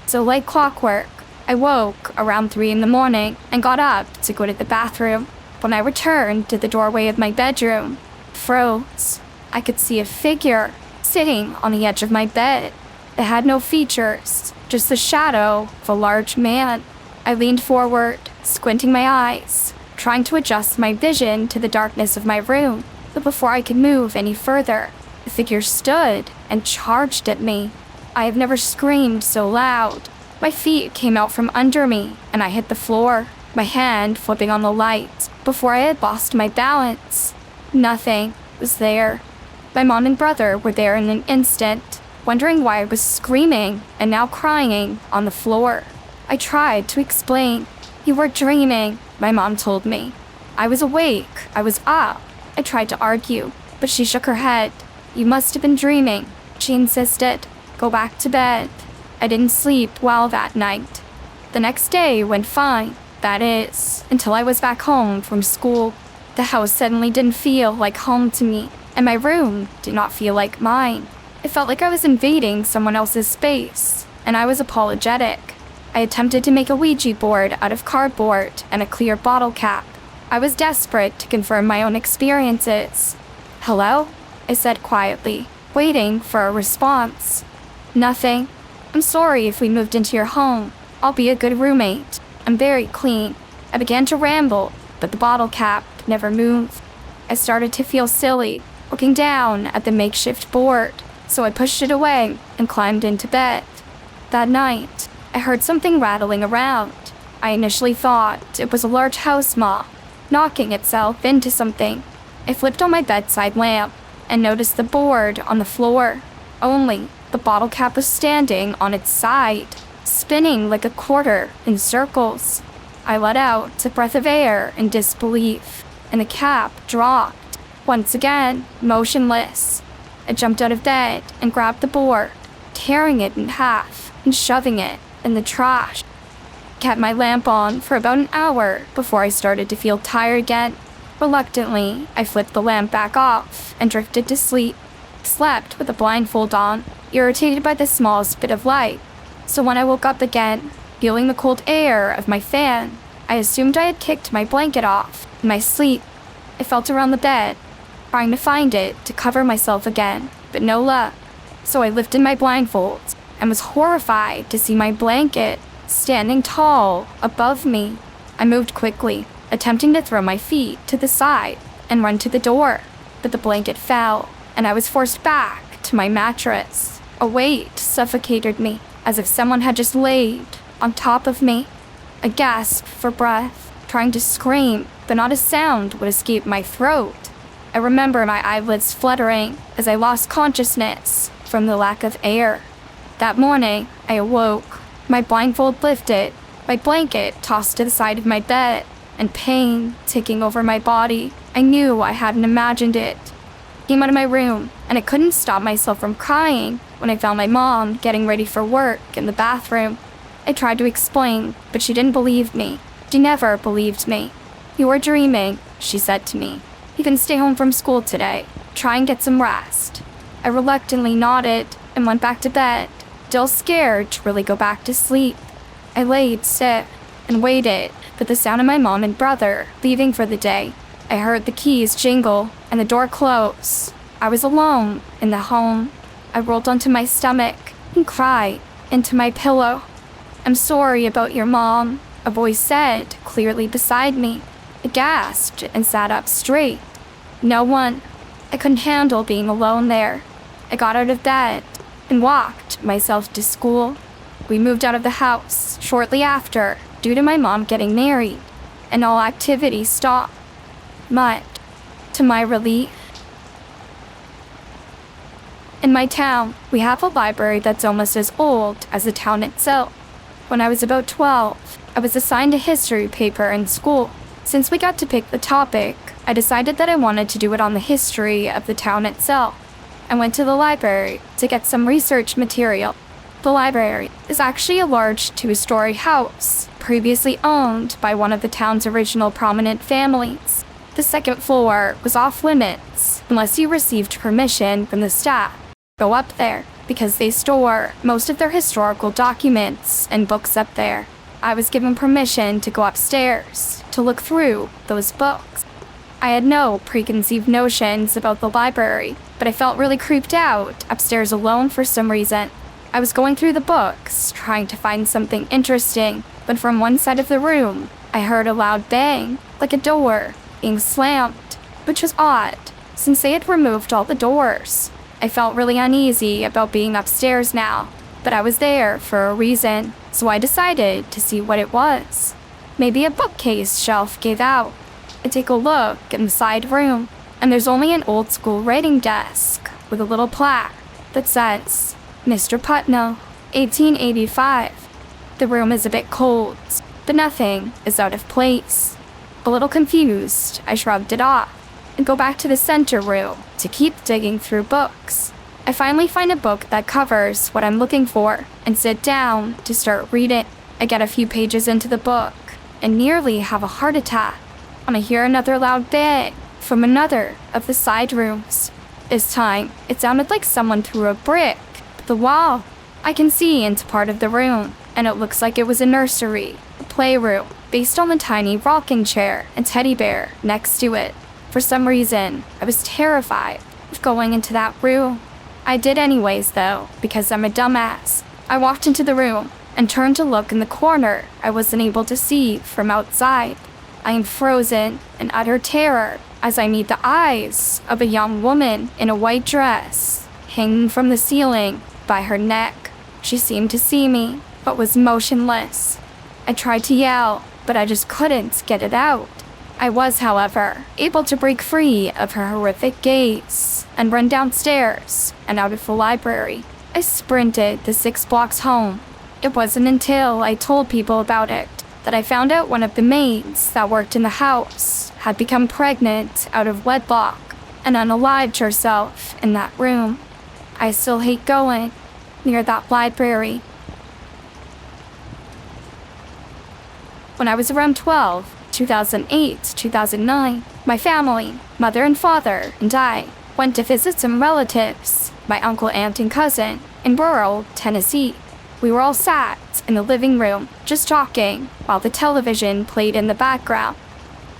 So like clockwork, I woke around 3 in the morning and got up to go to the bathroom. When I returned to the doorway of my bedroom, it froze. I could see a figure sitting on the edge of my bed. It had no features, just the shadow of a large man. I leaned forward, squinting my eyes, trying to adjust my vision to the darkness of my room. But before I could move any further, the figure stood and charged at me. I have never screamed so loud. My feet came out from under me, and I hit the floor, my hand flipping on the light before I had lost my balance. Nothing was there. My mom and brother were there in an instant, wondering why I was screaming and now crying on the floor. I tried to explain. "You were dreaming," my mom told me. I was awake. I was up. I tried to argue, but she shook her head. "You must have been dreaming," she insisted. "Go back to bed." I didn't sleep well that night. The next day went fine, that is, until I was back home from school. The house suddenly didn't feel like home to me, and my room did not feel like mine. It felt like I was invading someone else's space, and I was apologetic. I attempted to make a Ouija board out of cardboard and a clear bottle cap. I was desperate to confirm my own experiences. "Hello?" I said quietly, waiting for a response. "Nothing. I'm sorry if we moved into your home. I'll be a good roommate. I'm very clean." I began to ramble, but the bottle cap never moved. I started to feel silly, looking down at the makeshift board, so I pushed it away and climbed into bed. That night, I heard something rattling around. I initially thought it was a large house moth, knocking itself into something. I flipped on my bedside lamp and noticed the board on the floor. Only the bottle cap was standing on its side, spinning like a quarter in circles. I let out a breath of air in disbelief, and the cap dropped, once again motionless. I jumped out of bed and grabbed the board, tearing it in half and shoving it in the trash. Kept my lamp on for about an hour before I started to feel tired again. Reluctantly, I flipped the lamp back off and drifted to sleep. Slept with a blindfold on, irritated by the smallest bit of light. So when I woke up again, feeling the cold air of my fan, I assumed I had kicked my blanket off in my sleep. I felt around the bed, trying to find it to cover myself again, but no luck. So I lifted my blindfold and was horrified to see my blanket standing tall above me. I moved quickly, attempting to throw my feet to the side and run to the door, but the blanket fell, and I was forced back to my mattress. A weight suffocated me, as if someone had just laid on top of me. I gasped for breath, trying to scream, but not a sound would escape my throat. I remember my eyelids fluttering as I lost consciousness from the lack of air. That morning, I awoke, my blindfold lifted, my blanket tossed to the side of my bed, and pain taking over my body. I knew I hadn't imagined it. I came out of my room, and I couldn't stop myself from crying when I found my mom getting ready for work in the bathroom. I tried to explain, but she didn't believe me. She never believed me. "You are dreaming," she said to me. "You can stay home from school today. Try and get some rest." I reluctantly nodded and went back to bed, still scared to really go back to sleep. I laid still and waited for the sound of my mom and brother leaving for the day. I heard the keys jingle and the door close. I was alone in the home. I rolled onto my stomach and cried into my pillow. "I'm sorry about your mom," a voice said clearly beside me. I gasped and sat up straight. No one. I couldn't handle being alone there. I got out of bed and walked myself to school. We moved out of the house shortly after due to my mom getting married, and all activity stopped. But, to my relief, in my town, we have a library that's almost as old as the town itself. When I was about 12, I was assigned a history paper in school. Since we got to pick the topic, I decided that I wanted to do it on the history of the town itself. I went to the library to get some research material. The library is actually a large 2-story house, previously owned by one of the town's original prominent families. The second floor was off limits unless you received permission from the staff. Go up there, because they store most of their historical documents and books up there. I was given permission to go upstairs to look through those books. I had no preconceived notions about the library, but I felt really creeped out upstairs alone for some reason. I was going through the books, trying to find something interesting, but from one side of the room, I heard a loud bang, like a door being slammed, which was odd, since they had removed all the doors. I felt really uneasy about being upstairs now, but I was there for a reason, so I decided to see what it was. Maybe a bookcase shelf gave out. I take a look in the side room, and there's only an old-school writing desk with a little plaque that says, Mr. Putnell, 1885. The room is a bit cold, but nothing is out of place. A little confused, I shrugged it off and go back to the center room to keep digging through books. I finally find a book that covers what I'm looking for and sit down to start reading. I get a few pages into the book and nearly have a heart attack when I hear another loud bang from another of the side rooms. This time, it sounded like someone threw a brick at the wall. I can see into part of the room, and it looks like it was a nursery, a playroom, based on the tiny rocking chair and teddy bear next to it. For some reason, I was terrified of going into that room. I did anyways, though, because I'm a dumbass. I walked into the room and turned to look in the corner I wasn't able to see from outside. I am frozen in utter terror as I meet the eyes of a young woman in a white dress, hanging from the ceiling by her neck. She seemed to see me, but was motionless. I tried to yell, but I just couldn't get it out. I was, however, able to break free of her horrific gaze and run downstairs and out of the library. I sprinted the 6 blocks home. It wasn't until I told people about it that I found out one of the maids that worked in the house had become pregnant out of wedlock and unalived herself in that room. I still hate going near that library. When I was around 12, 2008, 2009, my family, mother and father, and I went to visit some relatives, my uncle, aunt, and cousin, in rural Tennessee. We were all sat in the living room, just talking, while the television played in the background.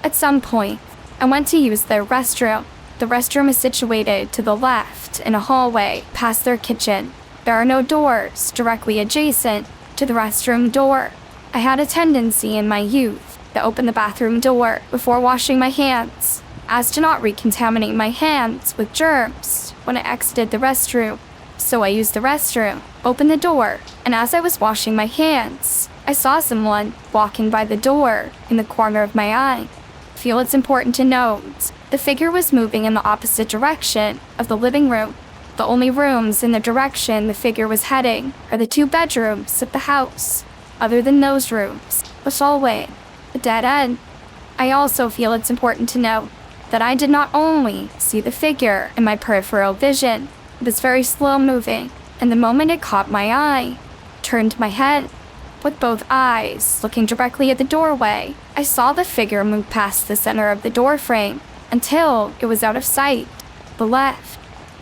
At some point, I went to use their restroom. The restroom is situated to the left in a hallway past their kitchen. There are no doors directly adjacent to the restroom door. I had a tendency in my youth to open the bathroom door before washing my hands. as to not recontaminate my hands with germs when I exited the restroom. So I used the restroom, opened the door, and as I was washing my hands, I saw someone walking by the door in the corner of my eye. I feel it's important to note the figure was moving in the opposite direction of the living room. The only rooms in the direction the figure was heading are the 2 bedrooms of the house. Other than those rooms, the hallway, a dead end. I also feel it's important to note that I did not only see the figure in my peripheral vision. It was very slow moving, and the moment it caught my eye, turned my head. With both eyes looking directly at the doorway, I saw the figure move past the center of the door frame until it was out of sight, the left.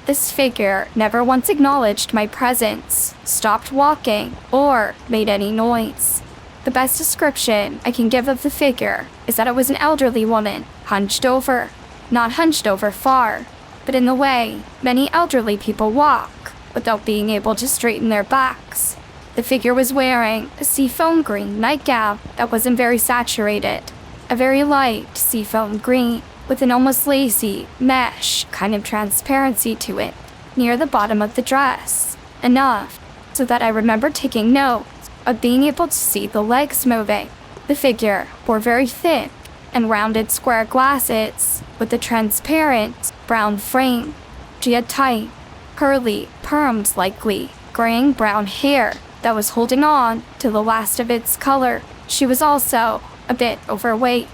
This figure never once acknowledged my presence, stopped walking, or made any noise. The best description I can give of the figure is that it was an elderly woman, hunched over. Not hunched over far, but in the way many elderly people walk without being able to straighten their backs. The figure was wearing a seafoam green nightgown that wasn't very saturated, a very light seafoam green with an almost lacy mesh kind of transparency to it near the bottom of the dress, enough so that I remember taking note of being able to see the legs moving. The figure wore very thick and rounded square glasses with a transparent brown frame. She had tight, curly, permed likely, graying brown hair that was holding on to the last of its color. She was also a bit overweight.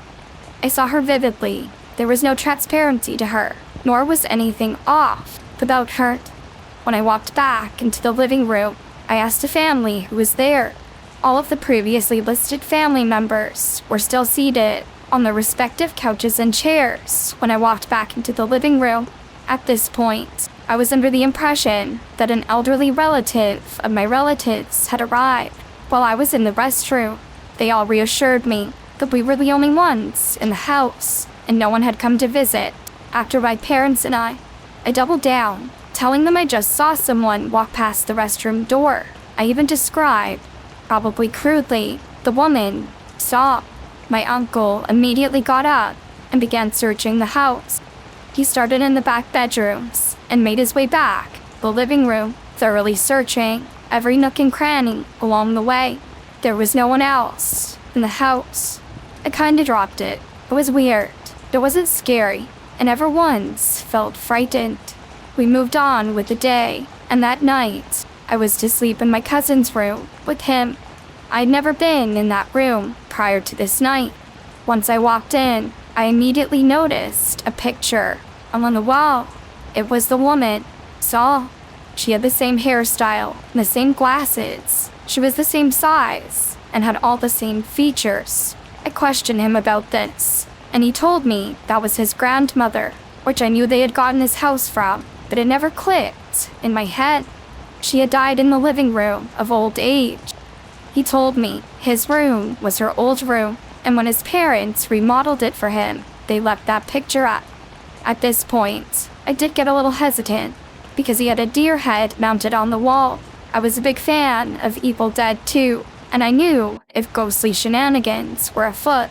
I saw her vividly. There was no transparency to her, nor was anything off about her. When I walked back into the living room, I asked a family who was there. All of the previously listed family members were still seated on their respective couches and chairs when I walked back into the living room. At this point, I was under the impression that an elderly relative of my relatives had arrived while I was in the restroom. They all reassured me that we were the only ones in the house and no one had come to visit after my parents and I doubled down, telling them I just saw someone walk past the restroom door. I even described, probably crudely, the woman saw. My uncle immediately got up and began searching the house. He started in the back bedrooms and made his way back the living room, thoroughly searching every nook and cranny along the way. There was no one else in the house. I kinda dropped it. It was weird. It wasn't scary, and never once felt frightened. We moved on with the day, and that night, I was to sleep in my cousin's room with him. I'd never been in that room prior to this night. Once I walked in, I immediately noticed a picture on the wall. It was the woman, Saul. She had the same hairstyle and the same glasses. She was the same size and had all the same features. I questioned him about this, and he told me that was his grandmother, which I knew they had gotten his house from, but it never clicked in my head. She had died in the living room of old age. He told me his room was her old room, and when his parents remodeled it for him, they left that picture up. At this point, I did get a little hesitant, because he had a deer head mounted on the wall. I was a big fan of Evil Dead 2, and I knew if ghostly shenanigans were afoot,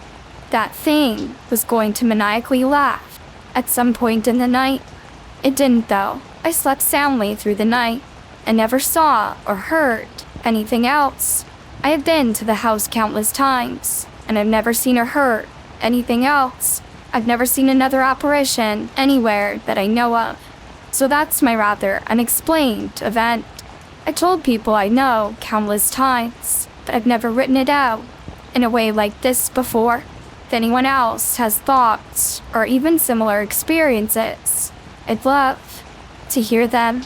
that thing was going to maniacally laugh at some point in the night. It didn't though. I slept soundly through the night, and never saw or heard anything else. I have been to the house countless times, and I've never seen or heard anything else. I've never seen another apparition anywhere that I know of. So that's my rather unexplained event. I told people I know countless times, but I've never written it out in a way like this before. If anyone else has thoughts or even similar experiences, I'd love to hear them.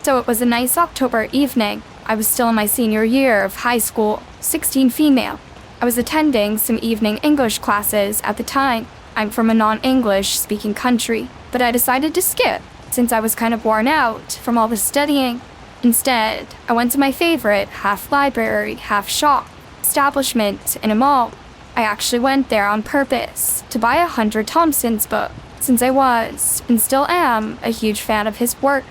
So it was a nice October evening. I was still in my senior year of high school, 16 female. I was attending some evening English classes at the time. I'm from a non-English speaking country, but I decided to skip since I was kind of worn out from all the studying. Instead, I went to my favorite half library, half shop establishment in a mall. I actually went there on purpose to buy 100 Thompson's book, since I was, and still am, a huge fan of his work.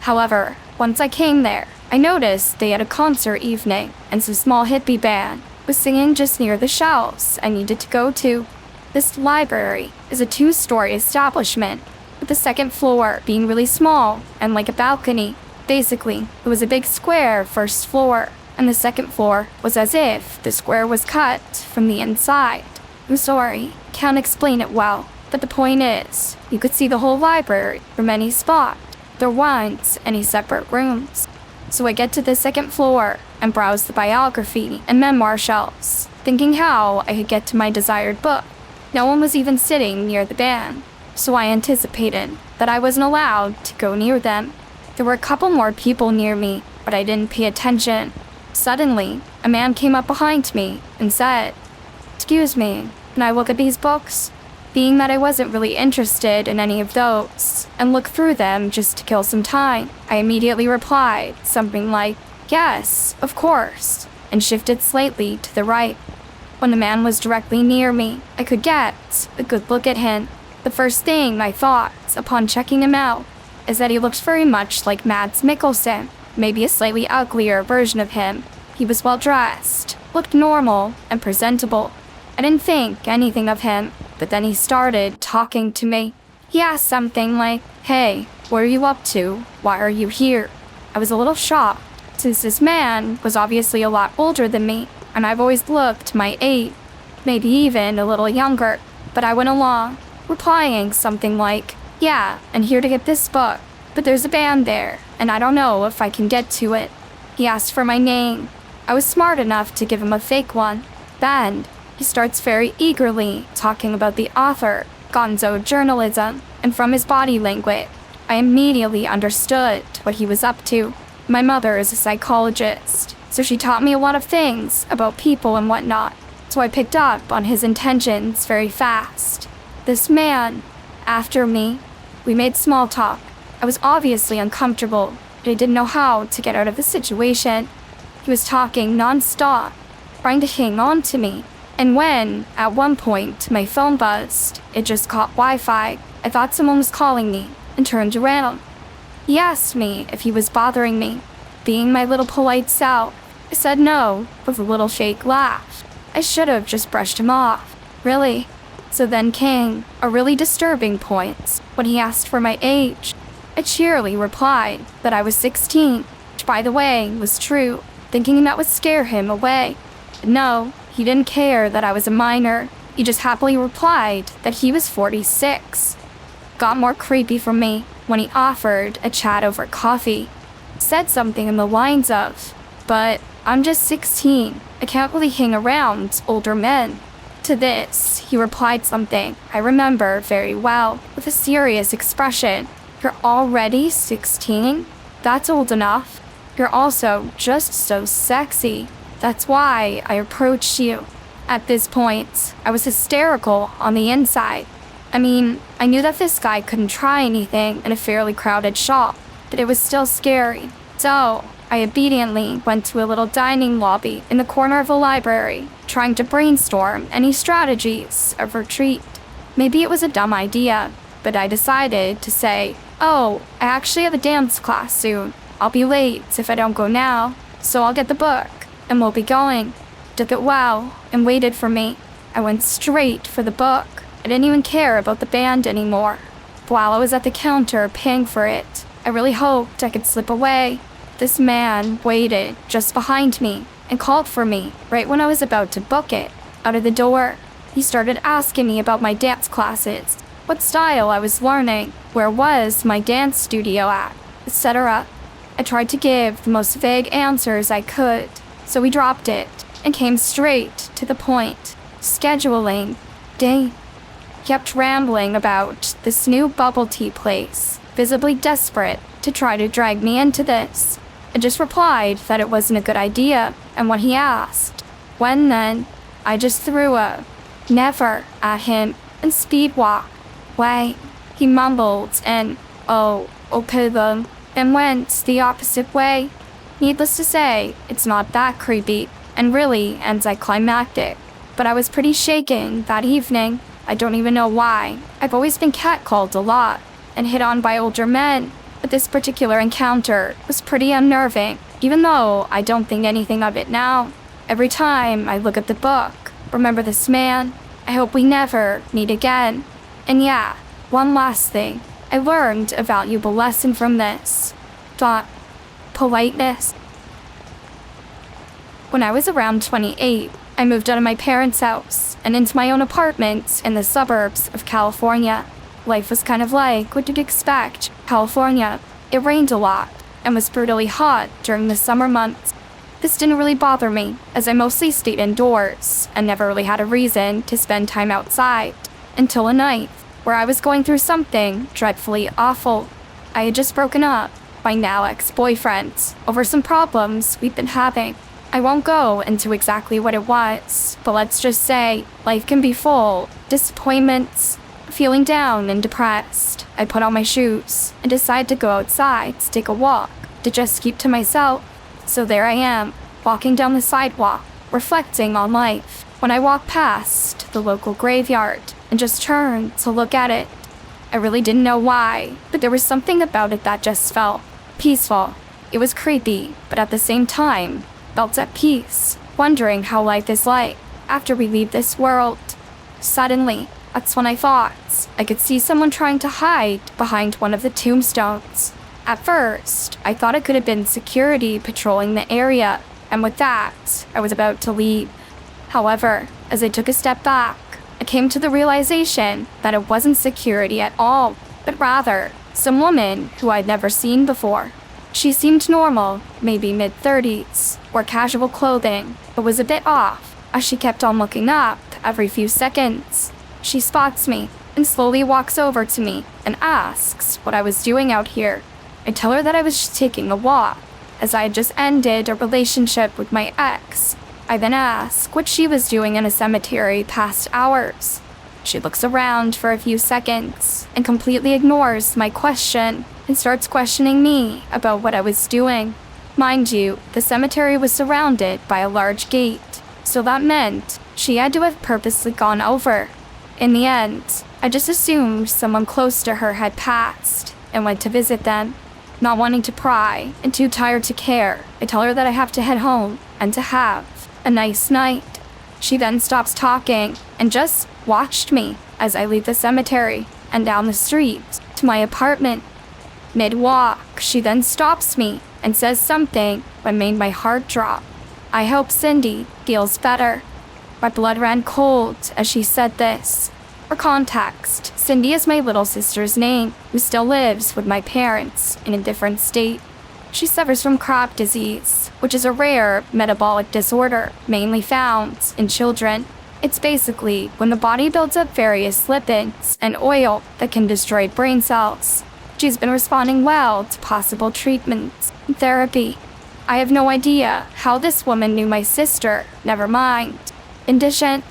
However, once I came there, I noticed they had a concert evening, and some small hippie band was singing just near the shelves I needed to go to. This library is a 2-story establishment, with the second floor being really small and like a balcony. Basically, it was a big square first floor, and the second floor was as if the square was cut from the inside. I'm sorry, can't explain it well, but the point is, you could see the whole library from any spot. There weren't any separate rooms. So I get to the second floor and browse the biography and memoir shelves, thinking how I could get to my desired book. No one was even sitting near the band, so I anticipated that I wasn't allowed to go near them. There were a couple more people near me, but I didn't pay attention. Suddenly, a man came up behind me and said, "Excuse me, can I look at these books?" Being that I wasn't really interested in any of those, and looked through them just to kill some time, I immediately replied something like, "Yes, of course," and shifted slightly to the right. When the man was directly near me, I could get a good look at him. The first thing I thought, upon checking him out, is that he looked very much like Mads Mikkelsen, maybe a slightly uglier version of him. He was well dressed, looked normal and presentable. I didn't think anything of him, but then he started talking to me. He asked something like, "Hey, what are you up to? Why are you here?" I was a little shocked, since this man was obviously a lot older than me, and I've always looked my age, maybe even a little younger. But I went along, replying something like, "Yeah, I'm here to get this book, but there's a band there, and I don't know if I can get to it." He asked for my name. I was smart enough to give him a fake one. Then, he starts very eagerly talking about the author, gonzo journalism, and from his body language, I immediately understood what he was up to. My mother is a psychologist, so she taught me a lot of things about people and whatnot, so I picked up on his intentions very fast. This man, after me, we made small talk. I was obviously uncomfortable, but I didn't know how to get out of the situation. He was talking non-stop, trying to hang on to me. And when, at one point, my phone buzzed, it just caught Wi-Fi. I thought someone was calling me and turned around. He asked me if he was bothering me. Being my little polite self, I said no with a little fake laugh. I should have just brushed him off. Really? So then came a really disturbing point when he asked for my age. I cheerily replied that I was 16, which by the way was true, thinking that would scare him away. But no, he didn't care that I was a minor. He just happily replied that he was 46. Got more creepy for me when he offered a chat over coffee. Said something in the lines of, "But I'm just 16. I can't really hang around older men." To this, he replied something I remember very well, with a serious expression. "You're already 16? That's old enough. You're also just so sexy. That's why I approached you." At this point, I was hysterical on the inside. I mean, I knew that this guy couldn't try anything in a fairly crowded shop, but it was still scary. So, I obediently went to a little dining lobby in the corner of the library, trying to brainstorm any strategies of retreat. Maybe it was a dumb idea, but I decided to say, "Oh, I actually have a dance class soon. I'll be late if I don't go now, so I'll get the book, and we'll be going." Took it well, and waited for me. I went straight for the book. I didn't even care about the band anymore. While I was at the counter paying for it, I really hoped I could slip away. This man waited just behind me and called for me right when I was about to book it. Out of the door, he started asking me about my dance classes, what style I was learning, where was my dance studio at, etc. I tried to give the most vague answers I could, so he dropped it and came straight to the point. Scheduling, date. Kept rambling about this new bubble tea place, visibly desperate to try to drag me into this. I just replied that it wasn't a good idea, and when he asked, "When then?" I just threw a "never" at him and speed walked away. He mumbled and, "Oh, okay then," and went the opposite way. Needless to say, it's not that creepy, and really anticlimactic. But I was pretty shaken that evening. I don't even know why. I've always been catcalled a lot and hit on by older men, but this particular encounter was pretty unnerving, even though I don't think anything of it now. Every time I look at the book, remember this man, I hope we never meet again. And yeah, one last thing. I learned a valuable lesson from this. Politeness. When I was around 28, I moved out of my parents' house and into my own apartment in the suburbs of California. Life was kind of like what you'd expect. California. It rained a lot and was brutally hot during the summer months. This didn't really bother me, as I mostly stayed indoors and never really had a reason to spend time outside, until a night where I was going through something dreadfully awful. I had just broken up with my now ex-boyfriend over some problems we'd been having. I won't go into exactly what it was, but let's just say life can be full of disappointments. Feeling down and depressed, I put on my shoes and decided to go outside to take a walk, to just keep to myself. So there I am, walking down the sidewalk, reflecting on life, when I walked past the local graveyard and just turned to look at it. I really didn't know why, but there was something about it that just felt peaceful. It was creepy, but at the same time, felt at peace, wondering how life is like after we leave this world. Suddenly, that's when I thought I could see someone trying to hide behind one of the tombstones. At first, I thought it could have been security patrolling the area, and with that, I was about to leave. However, as I took a step back, I came to the realization that it wasn't security at all, but rather some woman who I'd never seen before. She seemed normal, maybe mid-30s, wore casual clothing, but was a bit off as she kept on looking up every few seconds. She spots me and slowly walks over to me and asks what I was doing out here. I tell her that I was just taking a walk, as I had just ended a relationship with my ex. I then ask what she was doing in a cemetery past hours. She looks around for a few seconds and completely ignores my question and starts questioning me about what I was doing. Mind you, the cemetery was surrounded by a large gate, so that meant she had to have purposely gone over. In the end, I just assumed someone close to her had passed and went to visit them. Not wanting to pry and too tired to care, I tell her that I have to head home and to have a nice night. She then stops talking and just watched me as I leave the cemetery and down the street to my apartment. Mid-walk, she then stops me and says something that made my heart drop. I hope Cindy feels better. My blood ran cold as she said this. For context, Cindy is my little sister's name, who still lives with my parents in a different state. She suffers from Crohn's disease, which is a rare metabolic disorder mainly found in children. It's basically when the body builds up various lipids and oil that can destroy brain cells. She's been responding well to possible treatments and therapy. I have no idea how this woman knew my sister, never mind. In addition,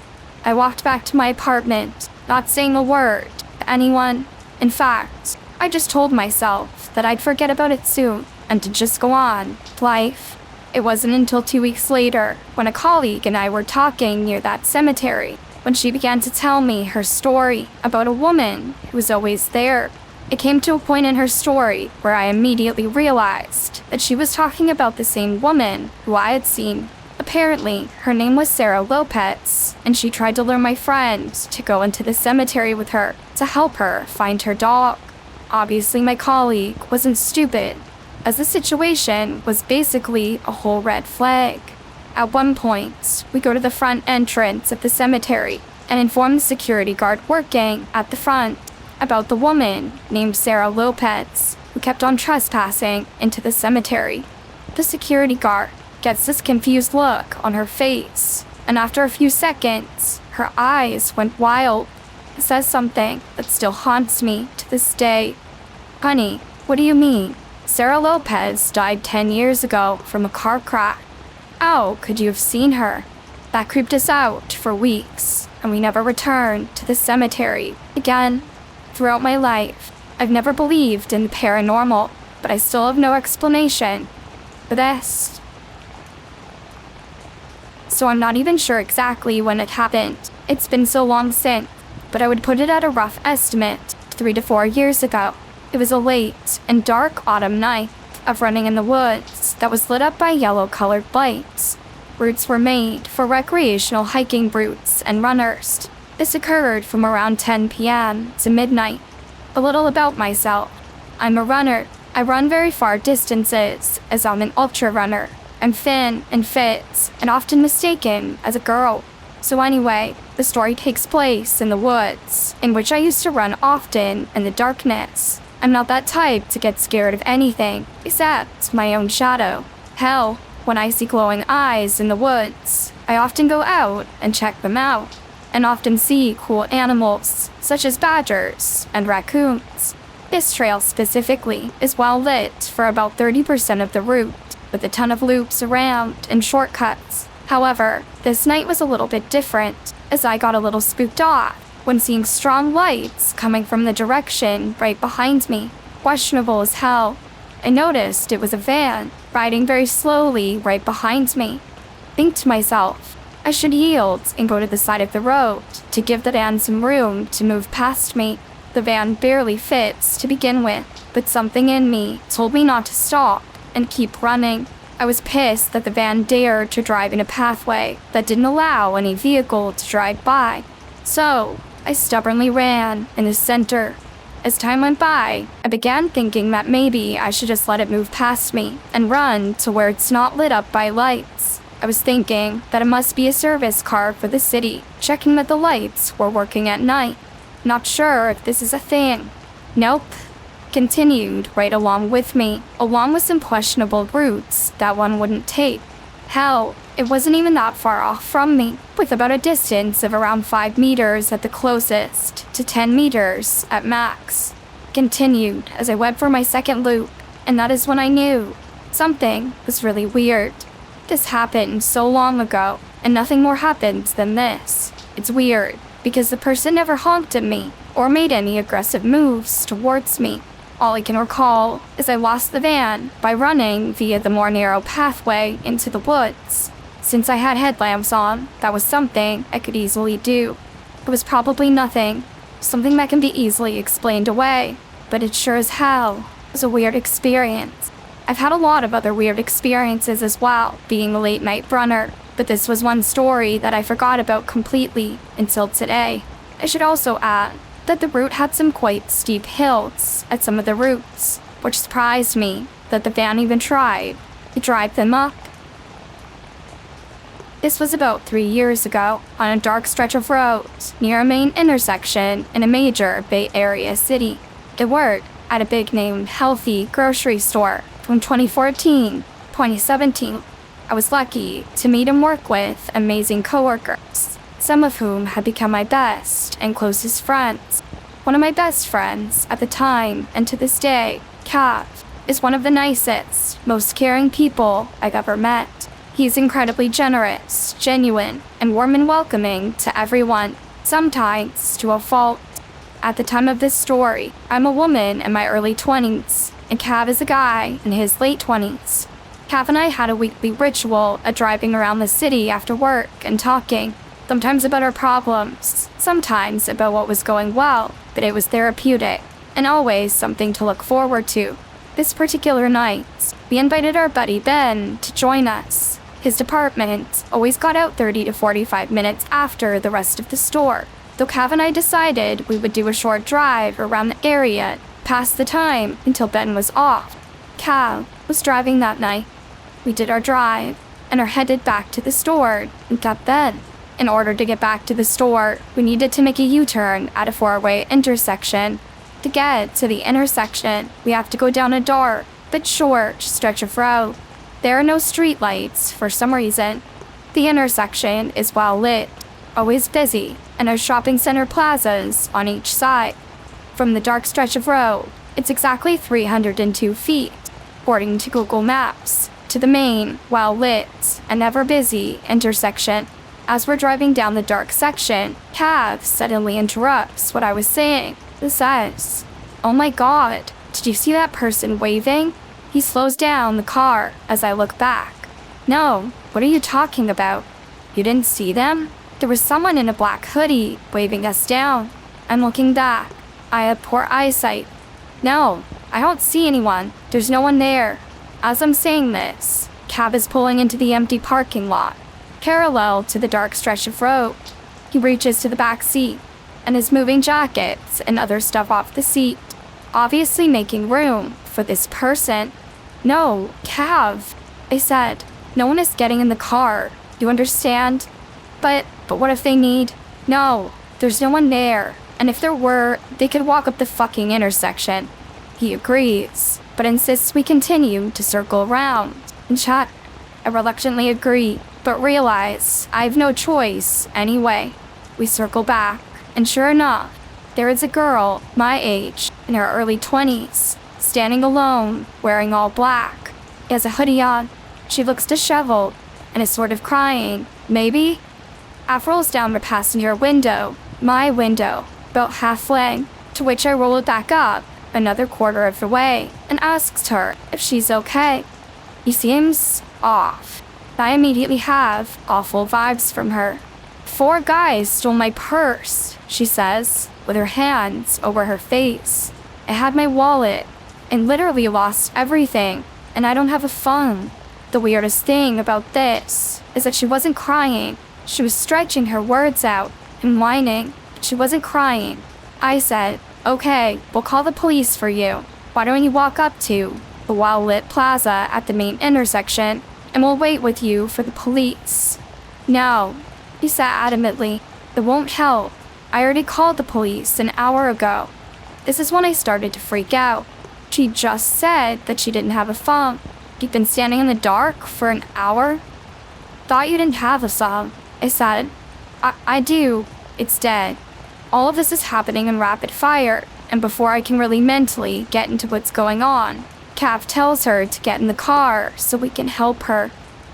I walked back to my apartment, not saying a word to anyone. In fact, I just told myself that I'd forget about it soon and to just go on with life. It wasn't until 2 weeks later, when a colleague and I were talking near that cemetery, when she began to tell me her story about a woman who was always there. It came to a point in her story where I immediately realized that she was talking about the same woman who I had seen. Apparently, her name was Sarah Lopez, and she tried to lure my friend to go into the cemetery with her to help her find her dog. Obviously, my colleague wasn't stupid, as the situation was basically a whole red flag. At one point, we go to the front entrance of the cemetery and inform the security guard working at the front about the woman named Sarah Lopez, who kept on trespassing into the cemetery. The security guard gets this confused look on her face, and after a few seconds, her eyes went wild. It says something that still haunts me to this day. Honey, what do you mean? Sarah Lopez died 10 years ago from a car crash. How could you have seen her? That creeped us out for weeks, and we never returned to the cemetery again. Throughout my life, I've never believed in the paranormal, but I still have no explanation for this. So I'm not even sure exactly when it happened. It's been so long since, but I would put it at a rough estimate, 3 to 4 years ago. It was a late and dark autumn night of running in the woods that was lit up by yellow-colored lights. Routes were made for recreational hiking routes and runners. This occurred from around 10 p.m. to midnight. A little about myself. I'm a runner. I run very far distances, as I'm an ultra runner. I'm thin and fit, and often mistaken as a girl. So anyway, the story takes place in the woods, in which I used to run often in the darkness. I'm not that type to get scared of anything, except my own shadow. Hell, when I see glowing eyes in the woods, I often go out and check them out, and often see cool animals, such as badgers and raccoons. This trail specifically is well lit for about 30% of the route, with a ton of loops around and shortcuts. However, this night was a little bit different, as I got a little spooked off when seeing strong lights coming from the direction right behind me. Questionable as hell. I noticed it was a van, riding very slowly right behind me. Think to myself, I should yield and go to the side of the road to give the van some room to move past me. The van barely fits to begin with, but something in me told me not to stop and keep running. I was pissed that the van dared to drive in a pathway that didn't allow any vehicle to drive by. So, I stubbornly ran in the center. As time went by, I began thinking that maybe I should just let it move past me and run to where it's not lit up by lights. I was thinking that it must be a service car for the city, checking that the lights were working at night. Not sure if this is a thing. Nope. Continued right along with me, along with some questionable routes that one wouldn't take. Hell, it wasn't even that far off from me, with about a distance of around 5 meters at the closest, to 10 meters at max. Continued as I went for my second loop, and that is when I knew something was really weird. This happened so long ago, and nothing more happens than this. It's weird, because the person never honked at me, or made any aggressive moves towards me. All I can recall is I lost the van by running via the more narrow pathway into the woods. Since I had headlamps on, that was something I could easily do. It was probably nothing, something that can be easily explained away, but it sure as hell was a weird experience. I've had a lot of other weird experiences as well, being a late night runner, but this was one story that I forgot about completely until today. I should also add that the route had some quite steep hills at some of the routes, which surprised me that the van even tried to drive them up. This was about 3 years ago, on a dark stretch of road near a main intersection in a major Bay Area city. I worked at a big-name healthy grocery store from 2014, 2017. I was lucky to meet and work with amazing coworkers, some of whom had become my best and closest friends. One of my best friends at the time and to this day, Cav, is one of the nicest, most caring people I've ever met. He's incredibly generous, genuine, and warm and welcoming to everyone, sometimes to a fault. At the time of this story, I'm a woman in my early 20s, and Cav is a guy in his late 20s. Cav and I had a weekly ritual of driving around the city after work and talking, sometimes about our problems, sometimes about what was going well, but it was therapeutic, and always something to look forward to. This particular night, we invited our buddy Ben to join us. His department always got out 30 to 45 minutes after the rest of the store, though Cav and I decided we would do a short drive around the area, pass the time until Ben was off. Cav was driving that night. We did our drive and are headed back to the store and got Ben. In order to get back to the store, we needed to make a U-turn at a 4-way intersection. To get to the intersection, we have to go down a dark but short stretch of road. There are no street lights for some reason. The intersection is well lit, always busy, and has shopping center plazas on each side. From the dark stretch of road, it's exactly 302 feet, according to Google Maps, to the main, well-lit, and ever-busy intersection. As we're driving down the dark section, Cav suddenly interrupts what I was saying. He says, "Oh my god, did you see that person waving?" He slows down the car as I look back. "No, what are you talking about? You didn't see them? There was someone in a black hoodie waving us down." I'm looking back. I have poor eyesight. "No, I don't see anyone. There's no one there." As I'm saying this, Cav is pulling into the empty parking lot, parallel to the dark stretch of road. He reaches to the back seat and is moving jackets and other stuff off the seat, obviously making room for this person. "No, Cav," I said. "No one is getting in the car. You understand?" But what if they need? No, there's no one there. And if there were, they could walk up the fucking intersection. He agrees, but insists we continue to circle around and chat. I reluctantly agree, but realize I have no choice anyway. We circle back, and sure enough, there is a girl my age, in her early 20s, standing alone, wearing all black. She has a hoodie on. She looks disheveled and is sort of crying, maybe? Af rolls down the passenger window, my window, about halfway, to which I roll it back up another quarter of the way and asks her if she's okay. He seems off. I immediately have awful vibes from her. "4 guys stole my purse," she says, with her hands over her face. "I had my wallet and literally lost everything, and I don't have a phone." The weirdest thing about this is that she wasn't crying. She was stretching her words out and whining, but she wasn't crying. I said, "Okay, we'll call the police for you. Why don't you walk up to the well-lit plaza at the main intersection, and we'll wait with you for the police." "No," he said adamantly. "It won't help. I already called the police an hour ago." This is when I started to freak out. She just said that she didn't have a phone. You've been standing in the dark for an hour? "Thought you didn't have a phone," I said. I do. It's dead." All of this is happening in rapid fire, and before I can really mentally get into what's going on, Cav tells her to get in the car so we can help her.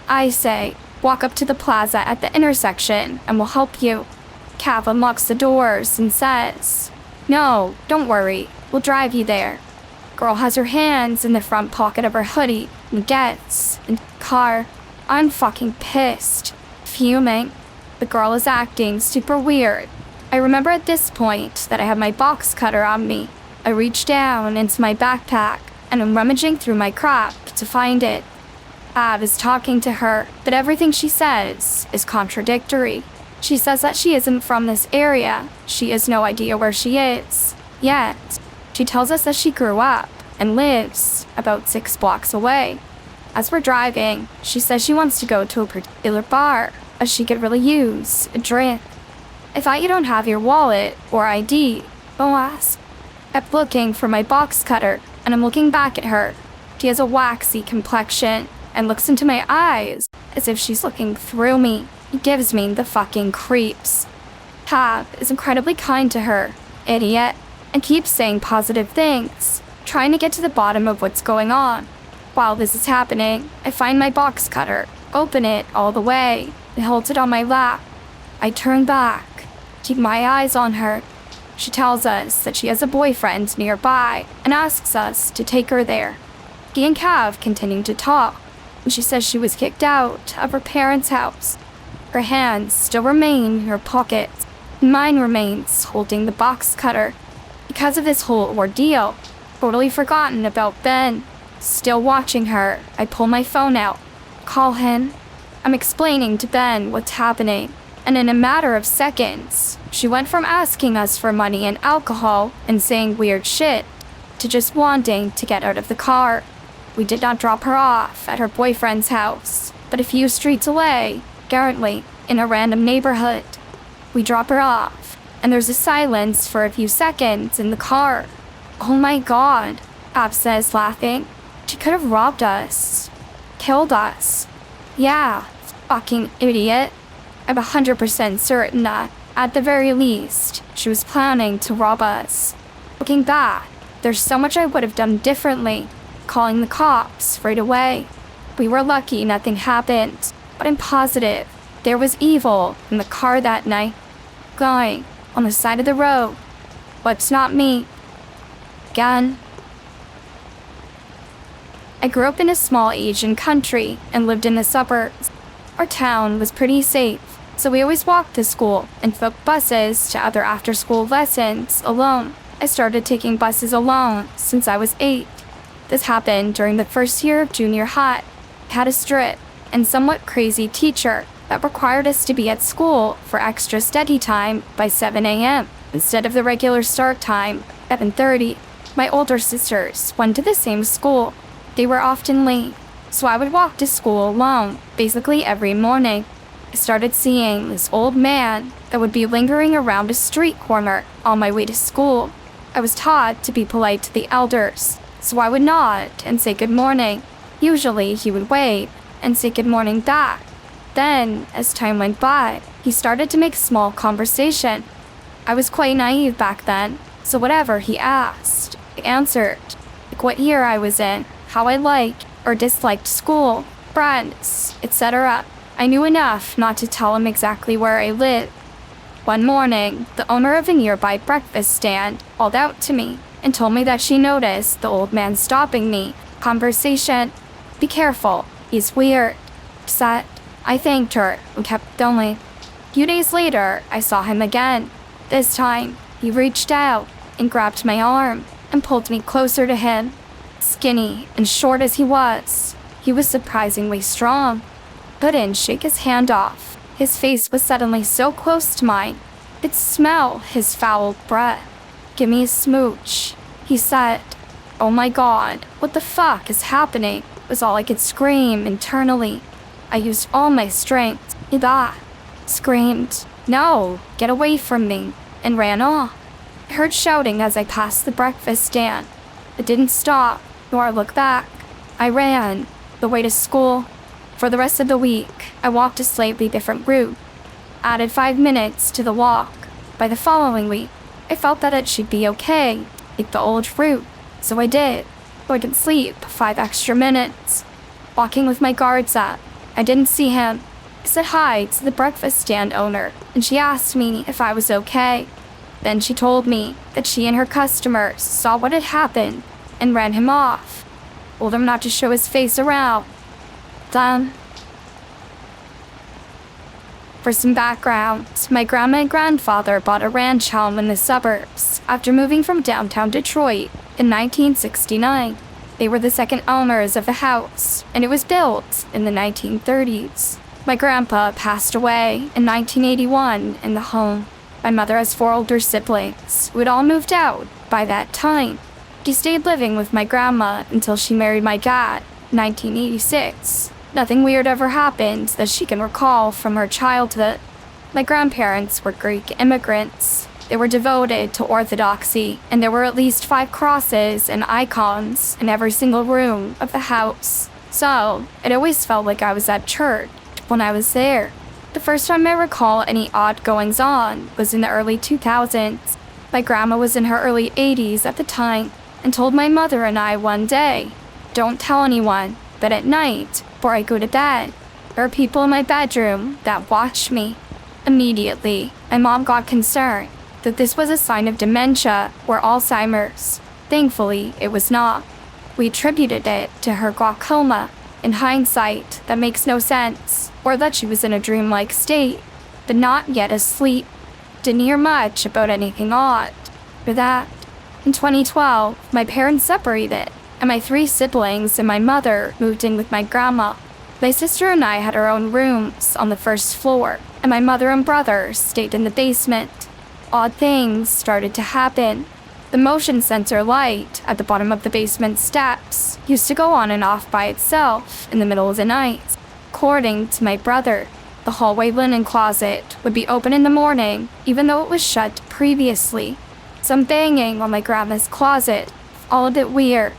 I say, "Walk up to the plaza at the intersection and we'll help you." Cav unlocks the doors and says, "No, don't worry, we'll drive you there." Girl has her hands in the front pocket of her hoodie and gets in the car. I'm fucking pissed, fuming. The girl is acting super weird. I remember at this point that I have my box cutter on me. I reach down into my backpack and I'm rummaging through my crap to find it. Av is talking to her, but everything she says is contradictory. She says that she isn't from this area. She has no idea where she is. Yet, she tells us that she grew up and lives about 6 blocks away. As we're driving, she says she wants to go to a particular bar, as she could really use a drink. "I thought you don't have your wallet or ID, Bo asked. I kept looking for my box cutter, and I'm looking back at her. She has a waxy complexion and looks into my eyes as if she's looking through me. It gives me the fucking creeps. Tab is incredibly kind to her, idiot, and keeps saying positive things, trying to get to the bottom of what's going on. While this is happening, I find my box cutter, open it all the way, and hold it on my lap. I turn back, keep my eyes on her. She tells us that she has a boyfriend nearby and asks us to take her there. He and Cav continue to talk, and she says she was kicked out of her parents' house. Her hands still remain in her pockets, and mine remains holding the box cutter. Because of this whole ordeal, totally forgotten about Ben. Still watching her, I pull my phone out, call him. I'm explaining to Ben what's happening, and in a matter of seconds, she went from asking us for money and alcohol and saying weird shit to just wanting to get out of the car. We did not drop her off at her boyfriend's house, but a few streets away, currently in a random neighborhood. We drop her off, and there's a silence for a few seconds in the car. "Oh my god," Ab says, laughing. "She could have robbed us. Killed us." "Yeah, fucking idiot." I'm 100% certain that, at the very least, she was planning to rob us. Looking back, there's so much I would have done differently, calling the cops right away. We were lucky nothing happened, but I'm positive there was evil in the car that night, going on the side of the road. But it's not me. Again. I grew up in a small Asian country and lived in the suburbs. Our town was pretty safe, so we always walked to school and took buses to other after-school lessons alone. I started taking buses alone since I was 8. This happened during the first year of junior high. I had a strict and somewhat crazy teacher that required us to be at school for extra study time by 7 a.m. instead of the regular start time, 7:30. My older sisters went to the same school. They were often late, so I would walk to school alone, basically every morning. I started seeing this old man that would be lingering around a street corner on my way to school. I was taught to be polite to the elders, so I would nod and say good morning. Usually he would wave and say good morning back. Then, as time went by, he started to make small conversation. I was quite naive back then, so whatever he asked, I answered. Like what year I was in, how I liked or disliked school, friends, etc. I knew enough not to tell him exactly where I lived. One morning, the owner of a nearby breakfast stand called out to me and told me that she noticed the old man stopping me. Conversation. Be careful, he's weird. Upset. I thanked her and kept going. A few days later, I saw him again. This time, he reached out and grabbed my arm and pulled me closer to him. Skinny and short as he was surprisingly strong. Couldn't shake his hand off. His face was suddenly so close to mine. I could smell his foul breath. Give me a smooch, he said. Oh my god, what the fuck is happening? Was all I could scream internally. I used all my strength. He laughed, screamed, no, get away from me, and ran off. I heard shouting as I passed the breakfast stand. It didn't stop, nor look back. I ran, the way to school. For the rest of the week, I walked a slightly different route. Added 5 minutes to the walk. By the following week, I felt that it should be okay, take the old route. So I did, so I could sleep 5 extra minutes. Walking with my guards up, I didn't see him. I said hi to the breakfast stand owner, and she asked me if I was okay. Then she told me that she and her customers saw what had happened and ran him off. Told him not to show his face around. Then, for some background, my grandma and grandfather bought a ranch home in the suburbs after moving from downtown Detroit in 1969. They were the second owners of the house, and it was built in the 1930s. My grandpa passed away in 1981 in the home. My mother has 4 older siblings who had all moved out by that time. She stayed living with my grandma until she married my dad in 1986. Nothing weird ever happened that she can recall from her childhood. My grandparents were Greek immigrants. They were devoted to orthodoxy, and there were at least 5 crosses and icons in every single room of the house. So, it always felt like I was at church when I was there. The first time I recall any odd goings-on was in the early 2000s. My grandma was in her early 80s at the time and told my mother and I one day, "Don't tell anyone, but at night, before I go to bed, there are people in my bedroom that watch me." Immediately, my mom got concerned that this was a sign of dementia or Alzheimer's. Thankfully, it was not. We attributed it to her glaucoma. In hindsight, that makes no sense, or that she was in a dreamlike state, but not yet asleep. Didn't hear much about anything odd. For that, in 2012, my parents separated, and my 3 siblings and my mother moved in with my grandma. My sister and I had our own rooms on the first floor, and my mother and brother stayed in the basement. Odd things started to happen. The motion sensor light at the bottom of the basement steps used to go on and off by itself in the middle of the night. According to my brother, the hallway linen closet would be open in the morning even though it was shut previously. Some banging on my grandma's closet, all a bit weird.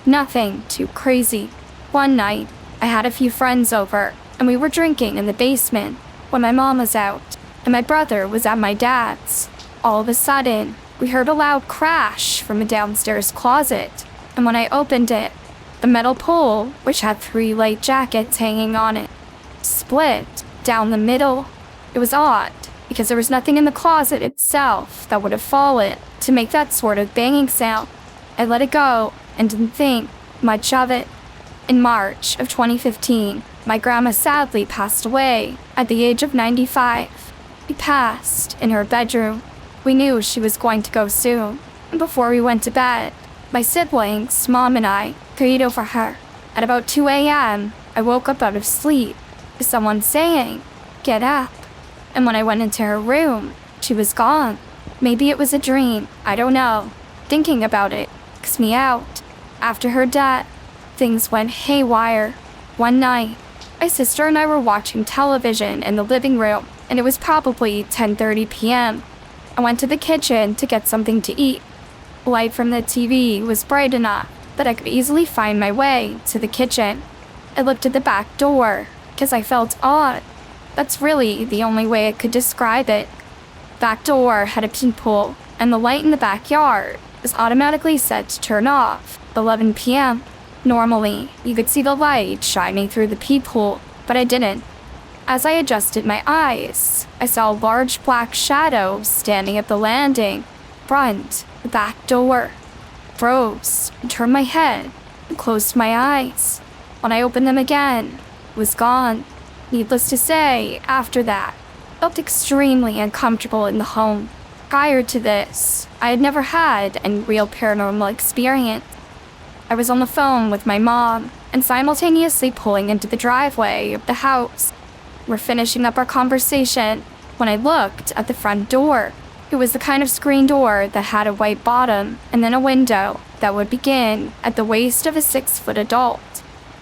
Nothing too crazy. One night, I had a few friends over, and we were drinking in the basement when my mom was out, and my brother was at my dad's. All of a sudden, we heard a loud crash from a downstairs closet, and when I opened it, the metal pole, which had 3 light jackets hanging on it, split down the middle. It was odd, because there was nothing in the closet itself that would have fallen to make that sort of banging sound. I let it go and didn't think much of it. In March of 2015, my grandma sadly passed away at the age of 95. She passed in her bedroom. We knew she was going to go soon, and before we went to bed, my siblings, mom and I, prayed over her. At about 2 a.m., I woke up out of sleep to someone saying, get up. And when I went into her room, she was gone. Maybe it was a dream, I don't know. Thinking about it freaks me out. After her death, things went haywire. One night, my sister and I were watching television in the living room, and it was probably 10:30 p.m. I went to the kitchen to get something to eat. Light from the TV was bright enough that I could easily find my way to the kitchen. I looked at the back door because I felt odd. That's really the only way I could describe it. Back door had a peephole, and the light in the backyard was automatically set to turn off at 11 p.m. Normally, you could see the light shining through the peephole, but I didn't. As I adjusted my eyes, I saw a large black shadow standing at the landing, front, the back door. Froze, and turned my head, and closed my eyes. When I opened them again, it was gone. Needless to say, after that, I felt extremely uncomfortable in the home. Prior to this, I had never had any real paranormal experience. I was on the phone with my mom and simultaneously pulling into the driveway of the house. We're finishing up our conversation when I looked at the front door. It was the kind of screen door that had a white bottom and then a window that would begin at the waist of a 6-foot adult.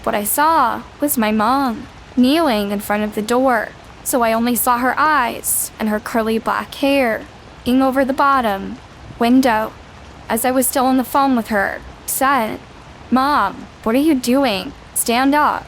What I saw was my mom, kneeling in front of the door, so I only saw her eyes and her curly black hair looking over the bottom window. As I was still on the phone with her, I said, "Mom, what are you doing? Stand up."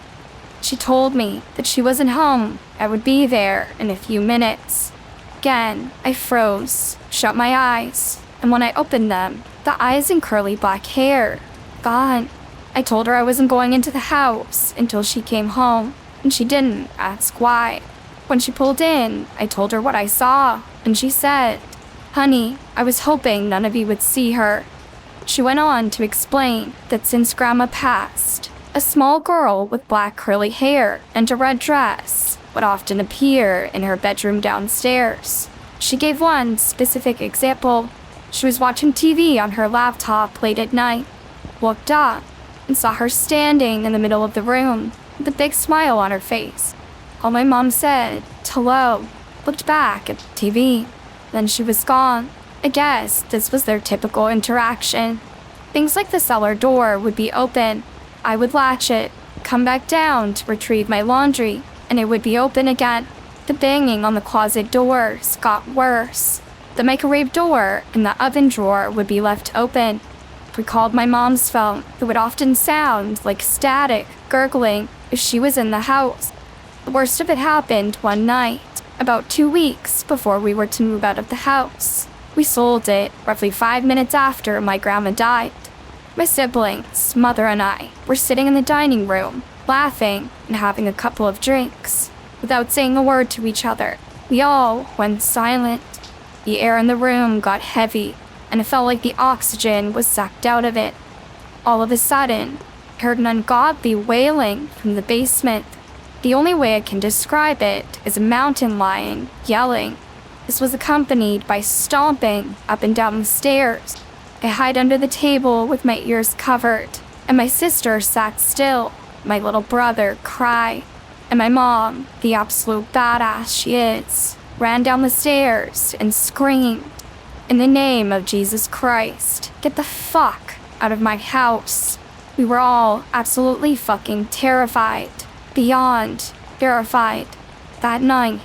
She told me that she wasn't home. I would be there in a few minutes. Again, I froze, shut my eyes, and when I opened them, the eyes and curly black hair, gone. I told her I wasn't going into the house until she came home, and she didn't ask why. When she pulled in, I told her what I saw, and she said, "Honey, I was hoping none of you would see her." She went on to explain that since Grandma passed, a small girl with black curly hair and a red dress would often appear in her bedroom downstairs. She gave one specific example. She was watching TV on her laptop late at night, looked up, and saw her standing in the middle of the room with a big smile on her face. All my mom said, "Hello," looked back at the TV. Then she was gone. I guess this was their typical interaction. Things like the cellar door would be open. I would latch it, come back down to retrieve my laundry, and it would be open again. The banging on the closet doors got worse. The microwave door and the oven drawer would be left open. If we called my mom's phone, it would often sound like static, gurgling, if she was in the house. The worst of it happened one night, about 2 weeks before we were to move out of the house. We sold it roughly 5 minutes after my grandma died. My siblings, mother and I, were sitting in the dining room, laughing and having a couple of drinks. Without saying a word to each other, we all went silent. The air in the room got heavy, and it felt like the oxygen was sucked out of it. All of a sudden, I heard an ungodly wailing from the basement. The only way I can describe it is a mountain lion yelling. This was accompanied by stomping up and down the stairs. I hid under the table with my ears covered, and my sister sat still. My little brother cried, and my mom, the absolute badass she is, ran down the stairs and screamed, "In the name of Jesus Christ, get the fuck out of my house." We were all absolutely fucking terrified, beyond terrified. That night,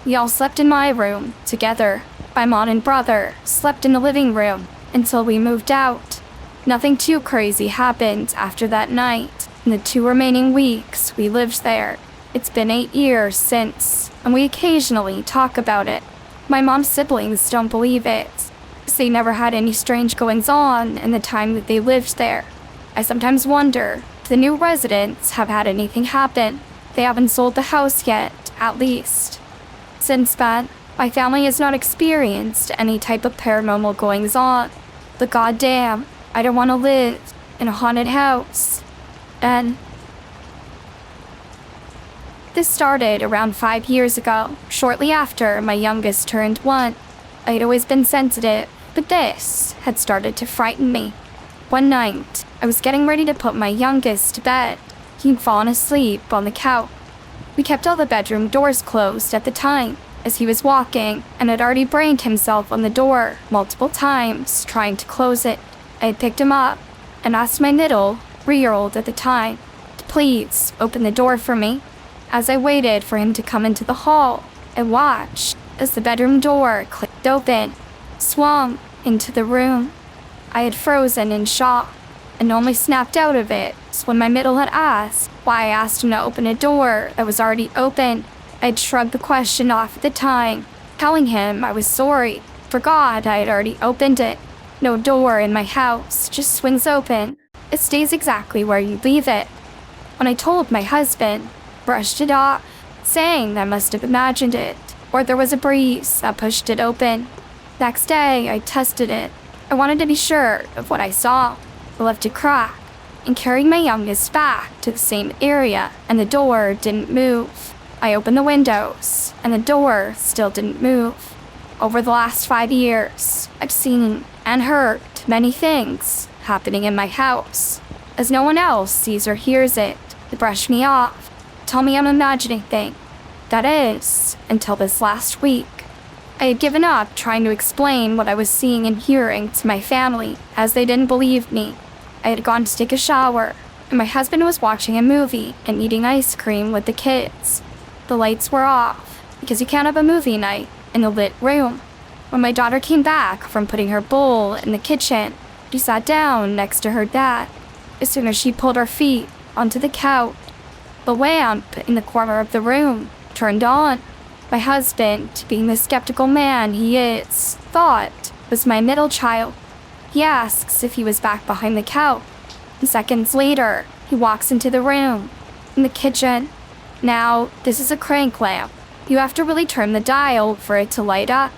we all slept in my room together. My mom and brother slept in the living room until we moved out. Nothing too crazy happened after that night. In the 2 remaining weeks we lived there. It's been 8 years since, and we occasionally talk about it. My mom's siblings don't believe it. They never had any strange goings-on in the time that they lived there. I sometimes wonder if the new residents have had anything happen. They haven't sold the house yet, at least. Since then, my family has not experienced any type of paranormal goings-on. But goddamn, I don't want to live in a haunted house. And this started around 5 years ago, shortly after my youngest turned 1. I had always been sensitive, but this had started to frighten me. One night, I was getting ready to put my youngest to bed. He'd fallen asleep on the couch. We kept all the bedroom doors closed at the time, as he was walking and had already brained himself on the door multiple times, trying to close it. I had picked him up and asked my little 3-year-old at the time to please open the door for me. As I waited for him to come into the hall, I watched as the bedroom door clicked open, swung into the room. I had frozen in shock and only snapped out of it when my middle had asked why I asked him to open a door that was already open. I had shrugged the question off at the time, telling him I was sorry, forgot I had already opened it. No door in my house just swings open. It stays exactly where you leave it. When I told my husband, brushed it off, saying I must have imagined it, or there was a breeze that pushed it open. Next day, I tested it. I wanted to be sure of what I saw. I left it crack and carried my youngest back to the same area, and the door didn't move. I opened the windows, and the door still didn't move. Over the last 5 years, I've seen and heard many things happening in my house. As no one else sees or hears it, they brush me off, tell me I'm imagining things. That is, until this last week. I had given up trying to explain what I was seeing and hearing to my family, as they didn't believe me. I had gone to take a shower, and my husband was watching a movie and eating ice cream with the kids. The lights were off, because you can't have a movie night in a lit room. When my daughter came back from putting her bowl in the kitchen, she sat down next to her dad. As soon as she pulled her feet onto the couch, the lamp in the corner of the room turned on. My husband, being the skeptical man he is, thought it was my middle child. He asks if he was back behind the couch, and seconds later, he walks into the room, in the kitchen. Now, this is a crank lamp. You have to really turn the dial for it to light up.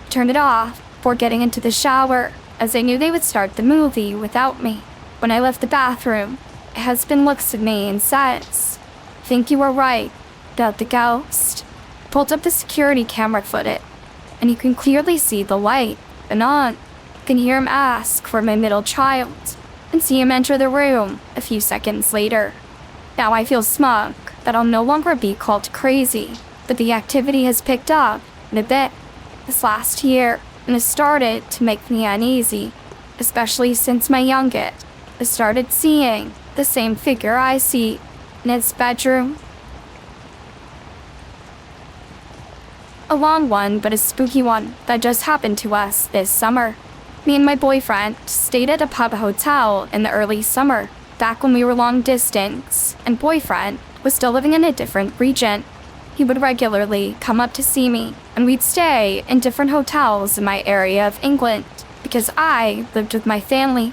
I turned it off before getting into the shower, as I knew they would start the movie without me. When I left the bathroom, my husband looks at me and says, "I think you were right about the ghost." I pulled up the security camera footage, and you can clearly see the light and on. You can hear him ask for my middle child, and see him enter the room a few seconds later. Now I feel smug that I'll no longer be called crazy, but the activity has picked up in a bit this last year, and has started to make me uneasy, especially since my youngest has started seeing the same figure I see in his bedroom. A long one, but a spooky one that just happened to us this summer. Me and my boyfriend stayed at a pub hotel in the early summer, back when we were long distance, and boyfriend was still living in a different region. He would regularly come up to see me, and we'd stay in different hotels in my area of England, because I lived with my family.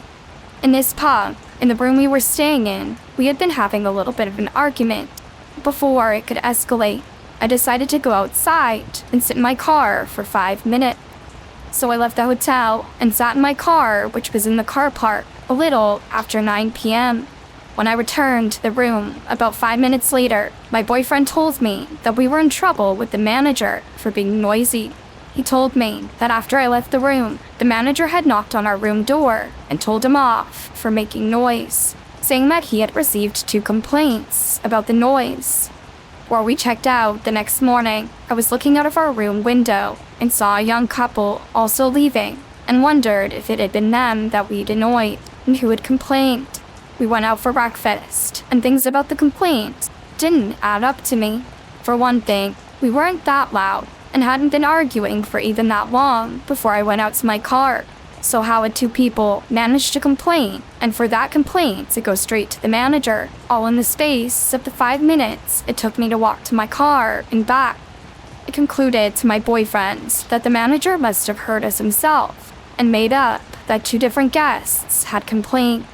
In this pub, in the room we were staying in, we had been having a little bit of an argument. Before it could escalate, I decided to go outside and sit in my car for 5 minutes. So I left the hotel and sat in my car, which was in the car park, a little after 9 p.m. When I returned to the room about 5 minutes later, my boyfriend told me that we were in trouble with the manager for being noisy. He told me that after I left the room, the manager had knocked on our room door and told him off for making noise, saying that he had received 2 complaints about the noise. Before we checked out the next morning, I was looking out of our room window and saw a young couple also leaving, and wondered if it had been them that we'd annoyed and who had complained. We went out for breakfast, and things about the complaints didn't add up to me. For one thing, we weren't that loud and hadn't been arguing for even that long before I went out to my car. So how had 2 people managed to complain, and for that complaint to go straight to the manager, all in the space of the 5 minutes it took me to walk to my car and back? I concluded to my boyfriend that the manager must have heard us himself, and made up that 2 different guests had complained.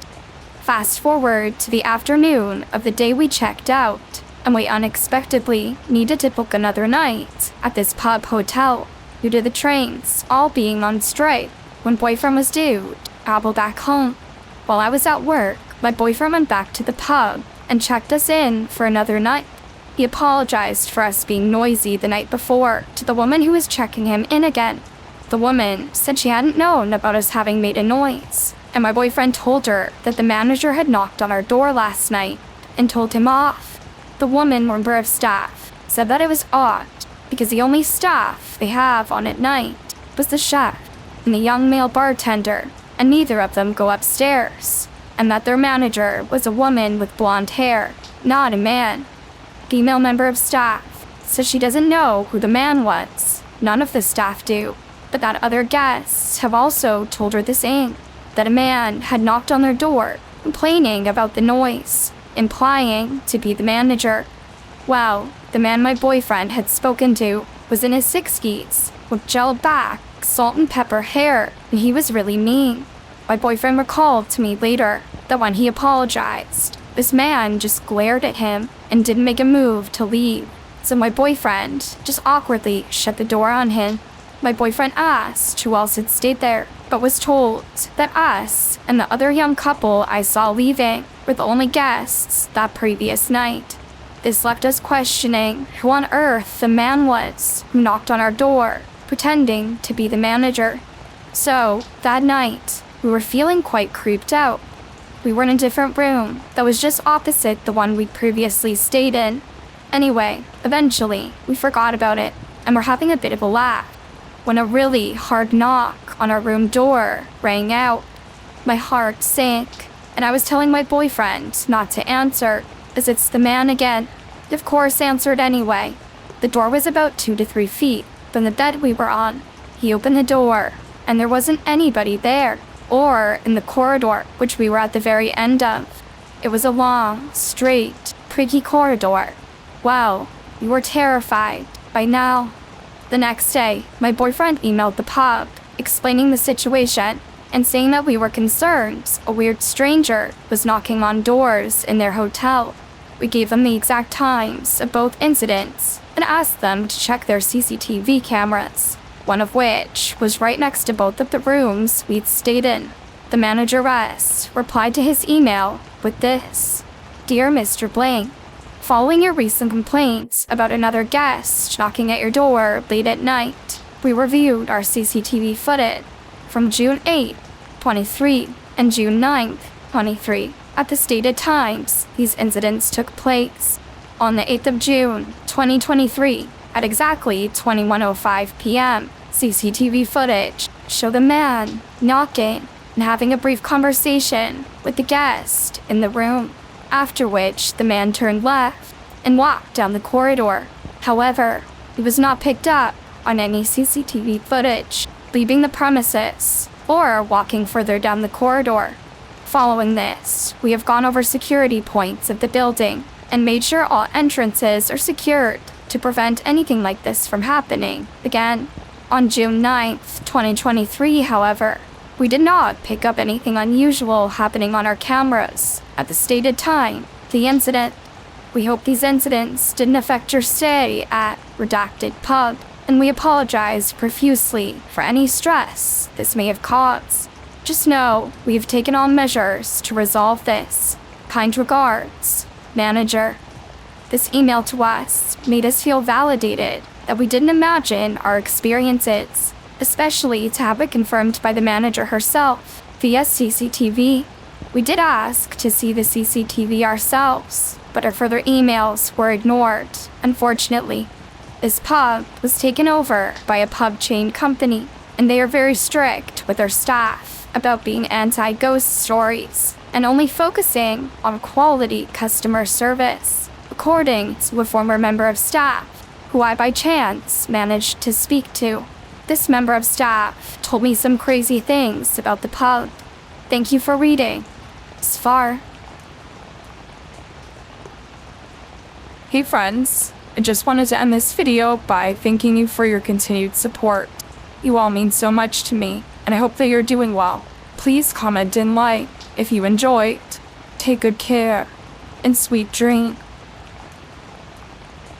Fast forward to the afternoon of the day we checked out, and we unexpectedly needed to book another night at this pub hotel due to the trains all being on strike when boyfriend was due to travel back home. While I was at work, my boyfriend went back to the pub and checked us in for another night. He apologized for us being noisy the night before to the woman who was checking him in again. The woman said she hadn't known about us having made a noise, and my boyfriend told her that the manager had knocked on our door last night and told him off. The woman member of staff said that it was odd because the only staff they have on at night was the chef and the young male bartender, and neither of them go upstairs, and that their manager was a woman with blonde hair, not a man. Female member of staff says she doesn't know who the man was. None of the staff do, but that other guests have also told her the same, that a man had knocked on their door, complaining about the noise, implying to be the manager. Well, the man my boyfriend had spoken to was in his 60s, with gelled back, salt and pepper hair, and he was really mean. My boyfriend recalled to me later that when he apologized, this man just glared at him and didn't make a move to leave. So my boyfriend just awkwardly shut the door on him. My boyfriend asked who else had stayed there, but was told that us and the other young couple I saw leaving were the only guests that previous night. This left us questioning who on earth the man was who knocked on our door, pretending to be the manager. So, that night, we were feeling quite creeped out. We were in a different room that was just opposite the one we'd previously stayed in. Anyway, eventually, we forgot about it and were having a bit of a laugh when a really hard knock on our room door rang out. My heart sank, and I was telling my boyfriend not to answer, as it's the man again. He of course answered anyway. The door was about 2 to 3 feet from the bed we were on. He opened the door, and there wasn't anybody there, or in the corridor, which we were at the very end of. It was a long, straight, creaky corridor. Well, we were terrified by now. The next day, my boyfriend emailed the pub, explaining the situation and saying that we were concerned a weird stranger was knocking on doors in their hotel. We gave them the exact times of both incidents and asked them to check their CCTV cameras, one of which was right next to both of the rooms we'd stayed in. The manageress replied to his email with this: "Dear Mr. Blank, following your recent complaints about another guest knocking at your door late at night, we reviewed our CCTV footage from June 8, 23 and June 9, 23. At the stated times, these incidents took place. On the 8th of June, 2023, at exactly 21:05 p.m., CCTV footage showed the man knocking and having a brief conversation with the guest in the room, after which the man turned left and walked down the corridor. However, he was not picked up on any CCTV footage, leaving the premises or walking further down the corridor. Following this, we have gone over security points of the building and made sure all entrances are secured to prevent anything like this from happening again. On June 9th, 2023, however, we did not pick up anything unusual happening on our cameras at the stated time of the incident. We hope these incidents didn't affect your stay at Redacted Pub, and we apologize profusely for any stress this may have caused. Just know we have taken all measures to resolve this. Kind regards, Manager." This email to us made us feel validated that we didn't imagine our experiences, especially to have it confirmed by the manager herself via CCTV. We did ask to see the CCTV ourselves, but our further emails were ignored, unfortunately. This pub was taken over by a pub chain company, and they are very strict with their staff about being anti-ghost stories and only focusing on quality customer service, according to a former member of staff who I by chance managed to speak to. This member of staff told me some crazy things about the pub. Thank you for reading. As far. Hey friends, I just wanted to end this video by thanking you for your continued support. You all mean so much to me, and I hope that you're doing well. Please comment and like if you enjoyed. Take good care, and sweet dreams.